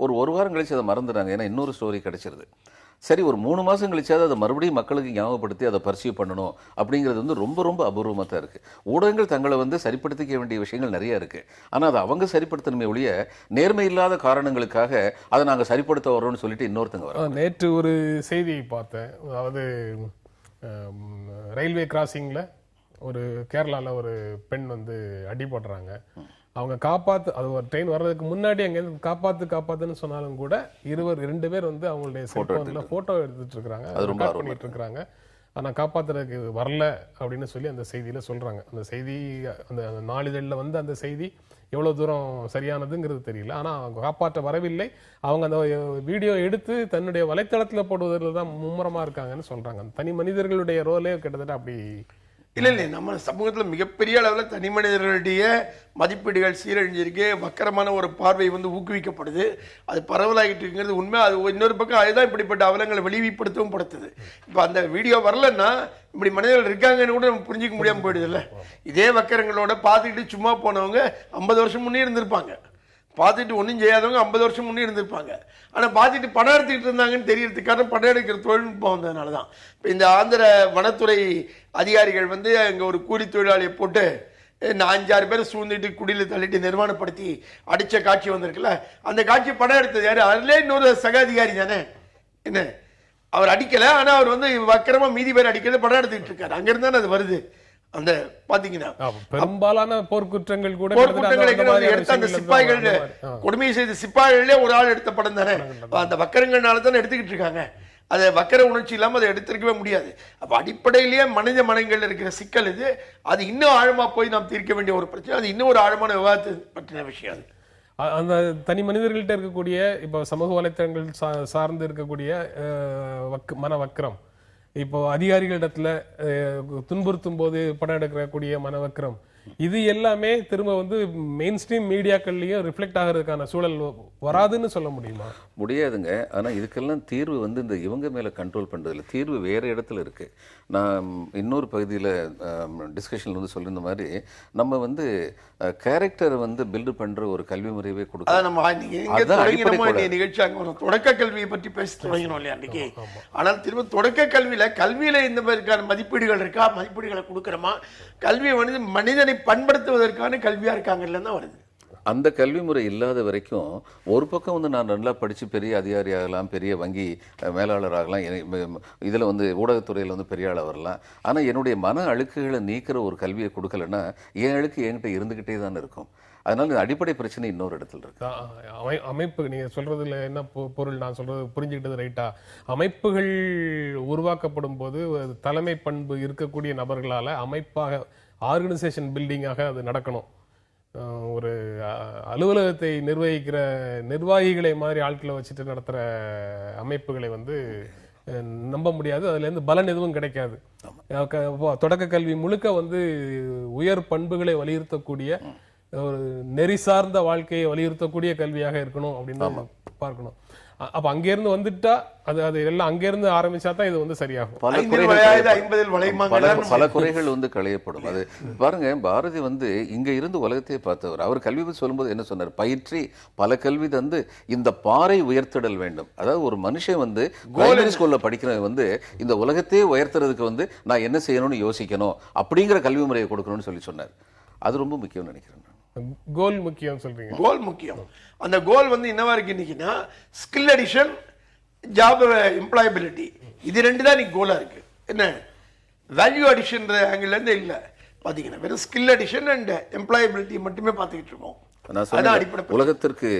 ஒரு வாரம் கழிச்சு அதை மறந்துடுறாங்க. ஏன்னா இன்னொரு ஸ்டோரி கிடைச்சிருது. சரி, ஒரு 3 மாதம் கழிச்சாவது அதை மறுபடியும் மக்களுக்கு ஞாபகப்படுத்தி அதை பர்சீவ் பண்ணணும் அப்படிங்கிறது வந்து ரொம்ப ரொம்ப அபூர்வமாக தான் இருக்குது. ஊடகங்கள் தங்களை வந்து சரிப்படுத்திக்க வேண்டிய விஷயங்கள் நிறைய இருக்குது. ஆனால் அதை அவங்க சரிப்படுத்தணுமே ஒழிய நேர்மை இல்லாத காரணங்களுக்காக அதை நாங்கள் சரிப்படுத்த வரோம்னு சொல்லிட்டு இன்னொருத்தங்க வரோம். நேற்று ஒரு செய்தியை பார்த்தேன். அதாவது ரயில்வே கிராசிங்கில் ஒரு கேரளாவில் ஒரு பெண் வந்து அடிபடுறாங்க. அவங்க அது ஒரு ட்ரெயின் வர்றதுக்கு முன்னாடி அங்கேருந்து காப்பாத்துன்னு சொன்னாலும் கூட 2 பேர் வந்து அவங்களுடைய செல்போன்ல போட்டோ எடுத்துட்டு இருக்காங்க, ரெக்கார்ட் பண்ணிட்டு இருக்காங்க. ஆனா காப்பாத்துறதுக்கு வரல அப்படின்னு சொல்லி அந்த செய்தியில சொல்றாங்க. அந்த செய்தி அந்த நாளிதழில் வந்து அந்த செய்தி எவ்வளவு தூரம் சரியானதுங்கிறது தெரியல. ஆனா அவங்க காப்பாற்ற வரவில்லை. அவங்க அந்த வீடியோ எடுத்து தன்னுடைய வலைத்தளத்துல போடுவதில் தான் மும்முரமா இருக்காங்கன்னு சொல்றாங்க. தனி மனிதர்களுடைய ரோலே கிட்டத்தட்ட அப்படி இல்லை, நம்ம சமூகத்தில் மிகப்பெரிய அளவில் தனி மனிதர்களுடைய மதிப்பீடுகள் சீரழிஞ்சிருக்கு. வக்கரமான ஒரு பார்வை வந்து ஊக்குவிக்கப்படுது, அது பரவலாகிட்டு இருக்குங்கிறது உண்மை. அது இன்னொரு பக்கம் அதுதான் இப்படிப்பட்ட அவலங்களை வெளிப்படுத்தவும் படுத்துது. இப்போ அந்த வீடியோ வரலன்னா இப்படி மனிதர்கள் இருக்காங்கன்னு கூட நம்ம புரிஞ்சிக்க முடியாமல் போயிடுது இல்லை. இதே வக்கரங்களோட பார்த்துக்கிட்டு சும்மா போனவங்க 50 வருஷம் முன்னே இருந்திருப்பாங்க, பார்த்துட்டு ஒன்றும் செய்யாதவங்க 50 வருஷம் முன்னே இருந்திருப்பாங்க. ஆனால் பார்த்துட்டு படம் எடுத்துக்கிட்டு இருந்தாங்கன்னு தெரியறதுக்கான படம் எடுக்கிற தொழில்நுட்பம் வந்ததுனால தான். இப்போ இந்த ஆந்திர வனத்துறை அதிகாரிகள் வந்து அங்கே ஒரு கூலி தொழிலாளியை போட்டு 5-6 பேர் சூழ்ந்துட்டு குடியில் தள்ளிட்டு நிர்மாணப்படுத்தி அடித்த காட்சி வந்திருக்குல்ல, அந்த காட்சி படம் எடுத்தது யாரு? அதுலேயே இன்னொரு சக அதிகாரி தானே. என்ன, அவர் அடிக்கலை, ஆனால் அவர் வந்து வக்கரமாக மீதி பேர் அடிக்கிறது படம் எடுத்துக்கிட்டு இருக்காரு. அங்கேருந்து தானே அது வருது. அந்த பாத்தீங்கன்னா பெரும்பாலான போர்க்குற்றங்கள் கூட எடுத்த அந்த சிப்பாய்கள் கொடுமை செய்த சிப்பாய்களே ஒரு ஆள் எடுத்த படம் தானே. அந்த வக்கரங்கள்னால தானே எடுத்துக்கிட்டு இருக்காங்க. அதை வக்கர உணர்ச்சி இல்லாமல் அதை எடுத்திருக்கவே முடியாது. அப்போ அடிப்படையிலேயே மனித மனங்கள் இருக்கிற சிக்கல் இது. அது இன்னும் ஆழமாக போய் நாம் தீர்க்க வேண்டிய ஒரு பிரச்சனை. அது இன்னும் ஒரு ஆழமான விவாதத்தை பற்றின விஷயம். அது அந்த தனி மனிதர்கள்ட்ட இருக்கக்கூடிய இப்போ சமூக வலைத்தளங்கள் சார்ந்து இருக்கக்கூடிய மனவக்கரம், இப்போ அதிகாரிகளிடத்துல துன்புறுத்தும் போது படம் எடுக்கக்கூடிய மனவக்கரம், இது எல்லாமே திரும்ப வந்து மெயின் ஸ்ட்ரீம் மீடியாக்கள்லயும் ரிஃப்ளெக்ட் ஆகிறதுக்கான சூழல் வராதுன்னு சொல்ல முடியுமா? முடியாதுங்க. ஆனா இதுக்கெல்லாம் தீர்வு வந்து இந்த இவங்க மேல கண்ட்ரோல் பண்றதுல தீர்வு வேற இடத்துல இருக்கு. நான் இன்னொரு பகுதியில் டிஸ்கஷன்ல வந்து சொல்லியிருந்த மாதிரி நம்ம வந்து கேரக்டரை வந்து பில்டு பண்ற ஒரு கல்வி முறையவே கொடுக்கணும். நிகழ்ச்சி தொடக்க கல்வியை பற்றி பேச தொடங்கினோம் இல்லையா அன்னைக்கு. ஆனால் திரும்ப தொடக்க கல்வியில இந்த மாதிரிக்கான மதிப்பீடுகள் இருக்கா, மதிப்பீடுகளை கொடுக்கிறோமா, கல்வியை வந்து மனிதனை பண்படுத்துவதற்கான கல்வியா இருக்காங்கல்ல தான் வருது. அந்த கல்வி முறை இல்லாத வரைக்கும் ஒரு பக்கம் வந்து நான் நல்லா படித்து பெரிய அதிகாரி ஆகலாம், பெரிய வங்கி மேலாளர் ஆகலாம், இதில் வந்து ஊடகத்துறையில் வந்து பெரிய ஆளாக வரலாம். ஆனால் என்னுடைய மன அழுக்குகளை நீக்கிற ஒரு கல்வியை கொடுக்கலன்னா என் அழுக்கு என்கிட்ட இருந்துக்கிட்டே தான் இருக்கும். அதனால அடிப்படை பிரச்சனை இன்னொரு இடத்துல இருக்கு. அமைப்பு நீங்க சொல்றதுல என்ன பொருள், நான் சொல்றது புரிஞ்சுக்கிட்டது ரைட்டா? அமைப்புகள் உருவாக்கப்படும் போது தலைமை பண்பு இருக்கக்கூடிய நபர்களால அமைப்பாக ஆர்கனைசேஷன் பில்டிங்காக அது நடக்கணும். ஒரு அலுவலகத்தை நிர்வகிக்கிற நிர்வாகிகளை மாதிரி ஆட்களை வச்சுட்டு நடத்துற அமைப்புகளை வந்து நம்ப முடியாது. அதுல இருந்து பலன் எதுவும் கிடைக்காது. தொடக்க கல்வி முழுக்க வந்து உயர் பண்புகளை வலியுறுத்தக்கூடிய ஒரு நெறி சார்ந்த வாழ்க்கையை வலியுறுத்தக்கூடிய கல்வியாக இருக்கணும் அப்படின்னு பார்க்கணும். அப்ப அங்கிருந்து வந்துட்டா அது எல்லாம் அங்கிருந்து ஆரம்பிச்சா தான் இது வந்து சரியாகும். பல 5 குறைகள் வளையாது களையப்படும். 50 வளையுமாங்க. பல குறைகள் வந்து களையப்படும். அது பாருங்க, பாரதி வந்து இங்க இருந்து உலகத்தையே பார்த்தவர். அவர் கல்வி பற்றி சொல்லும்போது என்ன சொன்னார்? பயிற்சி பல கல்வி தந்து இந்த பாறை உயர்த்திடல் வேண்டும். அதாவது ஒரு மனுஷன் வந்து பிரைமரி ஸ்கூல்ல படிக்கிறவன் வந்து இந்த உலகத்தையே உயர்த்துறதுக்கு வந்து நான் என்ன செய்யணும்னு யோசிக்கணும், அப்படிங்கிற கல்வி முறையை கொடுக்கணும்னு சொல்லி சொன்னார். அது ரொம்ப முக்கியம்னு நினைக்கிறேன். கோல் முக்கியம் சொல்றீங்க. கோல் முக்கியம். அந்த கோல் வந்து என்னவா இருக்கு இன்னைக்குன்னா, ஸ்கில் அடிஷன், ஜாப் எம்ப்ளாயபிலிட்டி, இது ரெண்டு தான் இன்னைக்கு கோலா இருக்கு. என்ன வேல்யூ அடிஷன் ஆங்கிள் இருந்து இல்ல பாத்தீங்கன்னா வெறும் ஸ்கில் அடிஷன் அண்ட் எம்ப்ளாயபிலிட்டி மட்டுமே பார்த்துக்கிட்டு இருக்கோம். நான் சொன்னேன், உலகத்திற்கு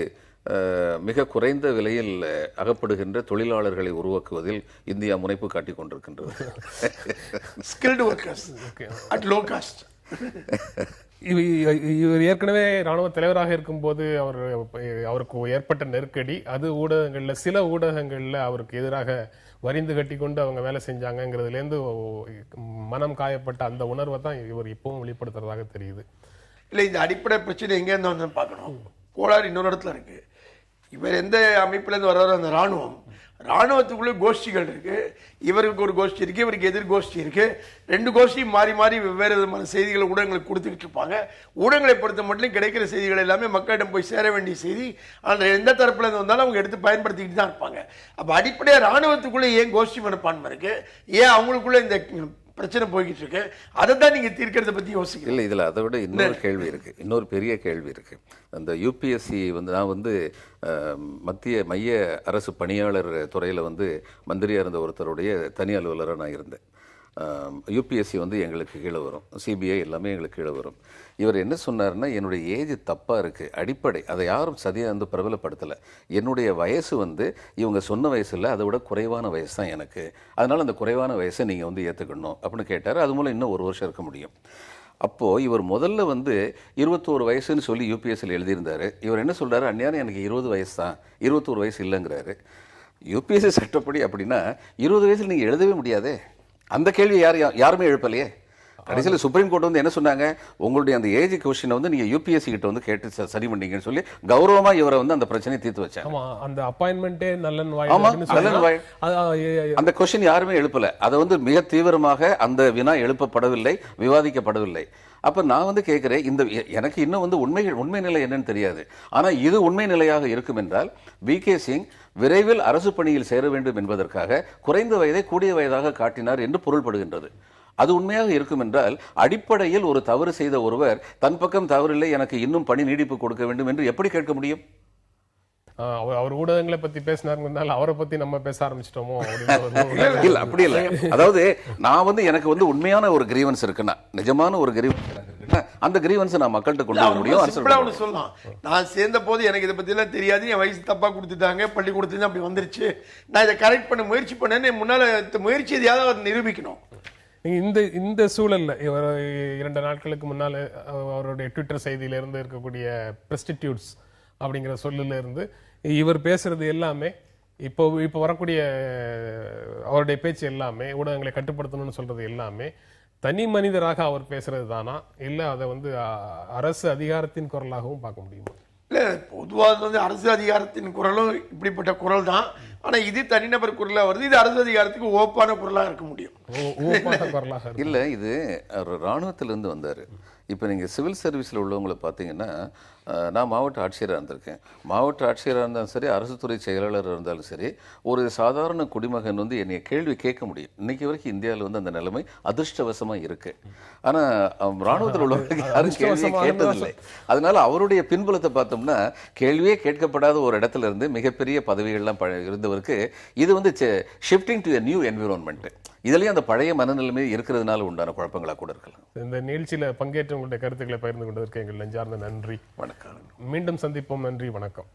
மிக குறைந்த விலையில் அகப்படுகின்ற தொழிலாளர்களை உருவாக்குவதில் இந்தியா முனைப்பு காட்டிக் கொண்டிருக்கின்றது. Skilled workers at low cost. இவர் ஏற்கனவே ராணுவ தலைவராக இருக்கும்போது அவருக்கு ஏற்பட்ட நெருக்கடி, அது ஊடகங்கள்ல சில ஊடகங்கள்ல அவருக்கு எதிராக வரிந்து கட்டி கொண்டு அவங்க வேலை செஞ்சாங்கிறதுல இருந்து மனம் காயப்பட்ட அந்த உணர்வை தான் இவர் இப்பவும் வெளிப்படுத்துறதாக தெரியுது. இல்ல, இந்த அடிப்படை பிரச்சனை எங்க இருந்து வந்து பார்க்கணும். கோளாறு இன்னொரு இடத்துல இருக்கு. இவர் எந்த அமைப்புல இருந்து வர்றாரோ அந்த ராணுவத்துக்குள்ளே கோஷ்டிகள் இருக்கு. இவருக்கு ஒரு கோஷ்டி இருக்கு, இவருக்கு எதிர் கோஷ்டி இருக்கு. ரெண்டு கோஷ்டியும் மாறி மாறி வெவ்வேறு விதமான செய்திகளை ஊடகங்களுக்கு கொடுத்துக்கிட்டு இருப்பாங்க. ஊடகங்களை பொறுத்த மட்டும் கிடைக்கிற செய்திகள் எல்லாமே மக்களிடம் போய் சேர வேண்டிய செய்தி. ஆனால் எந்த தரப்புல இருந்து வந்தாலும் அவங்க எடுத்து பயன்படுத்திக்கிட்டு தான் இருப்பாங்க. அப்ப அடிப்படையாக ராணுவத்துக்குள்ளே ஏன் கோஷ்டி மனப்பான்மை இருக்கு, ஏன் அவங்களுக்குள்ள இந்த பிரச்சனை போய்கிட்டு இருக்கு, அதை தான் நீங்க தீர்க்கிறத பத்தி யோசிக்கல. இல்லை, இதில் அதை விட இன்னொரு கேள்வி இருக்கு, இன்னொரு பெரிய கேள்வி இருக்கு. அந்த யூபிஎஸ்சி வந்து நான் வந்து மைய அரசு பணியாளர் துறையில் வந்து மந்திரியாக இருந்த ஒருத்தருடைய தனி அலுவலராக நான் இருந்தேன். யூபிஎஸ்சி வந்து எங்களுக்கு கீழே வரும், சிபிஐ எல்லாமே எங்களுக்கு கீழே வரும். இவர் என்ன சொன்னார்னா, என்னுடைய ஏஜ் தப்பாக இருக்குது, அடிப்படை அதை யாரும் சதியாக வந்து பிரபலப்படுத்தலை, என்னுடைய வயசு வந்து இவங்க சொன்ன வயசு இல்லை, அதை விட குறைவான வயசு தான் எனக்கு, அதனால் அந்த குறைவான வயசை நீங்கள் வந்து ஏற்றுக்கணும் அப்படின்னு கேட்டார். அது மூலம் இன்னும் 1 வருஷம் இருக்க முடியும். அப்போது இவர் முதல்ல வந்து 21 வயசுன்னு சொல்லி யூபிஎஸ்சியில் எழுதியிருந்தார். இவர் என்ன சொல்கிறாரு, அந்நியாரம் எனக்கு 20 வயசு தான், 21 வயசு இல்லைங்கிறாரு. யூபிஎஸ்சி சட்டப்படி அப்படின்னா 20 வயசில் நீங்கள் எழுதவே முடியாதே. அந்த கேள்வி யாருமே எழுப்பலையே. கடைசியில் சுப்ரீம் கோர்ட் வந்து என்ன சொன்னாங்க, உங்களுடைய அந்த ஏஜ் கொஸ்டினை வந்து நீங்க யூபிஎஸ்சி கிட்ட வந்து கேட்டு சரி பண்ணீங்கன்னு சொல்லி கௌரவமா இவரை வந்து அந்த பிரச்சனையை தீர்த்து வச்சாங்க. அந்த அப்பாயின்மெண்டே அந்த கொஸ்டின் யாருமே எழுப்பல. அதை வந்து மிக தீவிரமாக அந்த வினா எழுப்பப்படவில்லை, விவாதிக்கப்படவில்லை. அப்ப நான் வந்து கேட்கிறேன், இந்த எனக்கு இன்னும் வந்து உண்மை நிலை என்னன்னு தெரியாது. ஆனா இது உண்மை நிலையாக இருக்கும் என்றால் வி.கே. சிங் விரைவில் அரசு பணியில் சேர வேண்டும் என்பதற்காக குறைந்த வயதை கூடிய வயதாக காட்டினார் என்று பொருள்படுகின்றது. அது உண்மையாக இருக்கும் என்றால் அடிப்படையில் ஒரு தவறு செய்த ஒருவர் தன் பக்கம் தவறில்லை, எனக்கு இன்னும் பணி நீடிப்பு கொடுக்க வேண்டும் என்று எப்படி கேட்க முடியும்? அவர் ஊடகங்களை பத்தி பேசினார், அவரை பத்தி நம்ம பேச ஆரம்பிச்சிட்டோமோ? இல்ல, அப்படி இல்லை. அதாவது நான் வந்து எனக்கு வந்து உண்மையான ஒரு கிரீவன்ஸ் இருக்குன்னா, நிஜமான ஒரு கிரீவன்ஸ், அந்த கிரீவன்ஸ் நான் மக்கள்கிட்ட கொண்டு வர முடியும். சொல்லலாம், நான் சேர்ந்த போது எனக்கு இதை பத்தி எல்லாம் தெரியாது, என் வயசு தப்பா கொடுத்துட்டாங்க, பள்ளிக்கூடத்துல அப்படி வந்துருச்சு, நான் இதை கரெக்ட் பண்ண முயற்சி பண்ணேன்னு முன்னால முயற்சி எதையாவது நிரூபிக்கணும். இந்த சூழல்ல இவர் 2 நாட்களுக்கு முன்னால அவருடைய ட்விட்டர் செய்தியில இருந்து இருக்கக்கூடிய பிரஸ்டிடியூட்ஸ் அப்படிங்கிற சொல்லுல இருந்து இவர் பேசுறது எல்லாமே இப்போ வரக்கூடிய அவருடைய பேச்சு எல்லாமே ஊடகங்களை கட்டுப்படுத்தணும்னு சொல்றது எல்லாமே தனி மனிதராக அவர் பேசுறது தானா, இல்ல அதை வந்து அரசு அதிகாரத்தின் குரலாகவும் பார்க்க முடியுமா? இல்ல, பொதுவாக வந்து அரசு அதிகாரத்தின் குரலும் இப்படிப்பட்ட குரல் தான். ஆனா இது தனிநபர் குரலா வருது, இது அரசு அதிகாரத்துக்கு ஓப்பான குரலா இருக்க முடியும். இல்ல, இது ராணுவத்திலிருந்து வந்தாரு. இப்போ நீங்கள் சிவில் சர்வீஸில் உள்ளவங்களை பார்த்தீங்கன்னா, நான் மாவட்ட ஆட்சியராக இருந்திருக்கேன். மாவட்ட ஆட்சியராக இருந்தாலும் சரி, அரசு துறை செயலாளராக இருந்தாலும் சரி, ஒரு சாதாரண குடிமகன் வந்து என்னை கேள்வி கேட்க முடியும். இன்னைக்கு வரைக்கும் இந்தியாவில் வந்து அந்த நிலைமை அதிர்ஷ்டவசமாக இருக்கு. ஆனால் ராணுவத்தில் உள்ளவர்களுக்கு யாரும் கேள்வியே கேட்டதில்லை. அதனால அவருடைய பின்புலத்தை பார்த்தோம்னா, கேள்வியே கேட்கப்படாத ஒரு இடத்துல இருந்து மிகப்பெரிய பதவிகள்லாம் இருந்தவருக்கு இது வந்து shifting to a new environment, இதுலயும் அந்த பழைய மனநிலைமை இருக்கிறதுனால உண்டான குழப்பங்களா கூட இருக்கலாம். இந்த நிகழ்ச்சியில பங்கேற்ற உங்களுடைய கருத்துக்களை பகிர்ந்து கொண்டதற்கு எங்கள் நெஞ்சார்ந்த நன்றி. வணக்கம். மீண்டும் சந்திப்போம். நன்றி, வணக்கம்.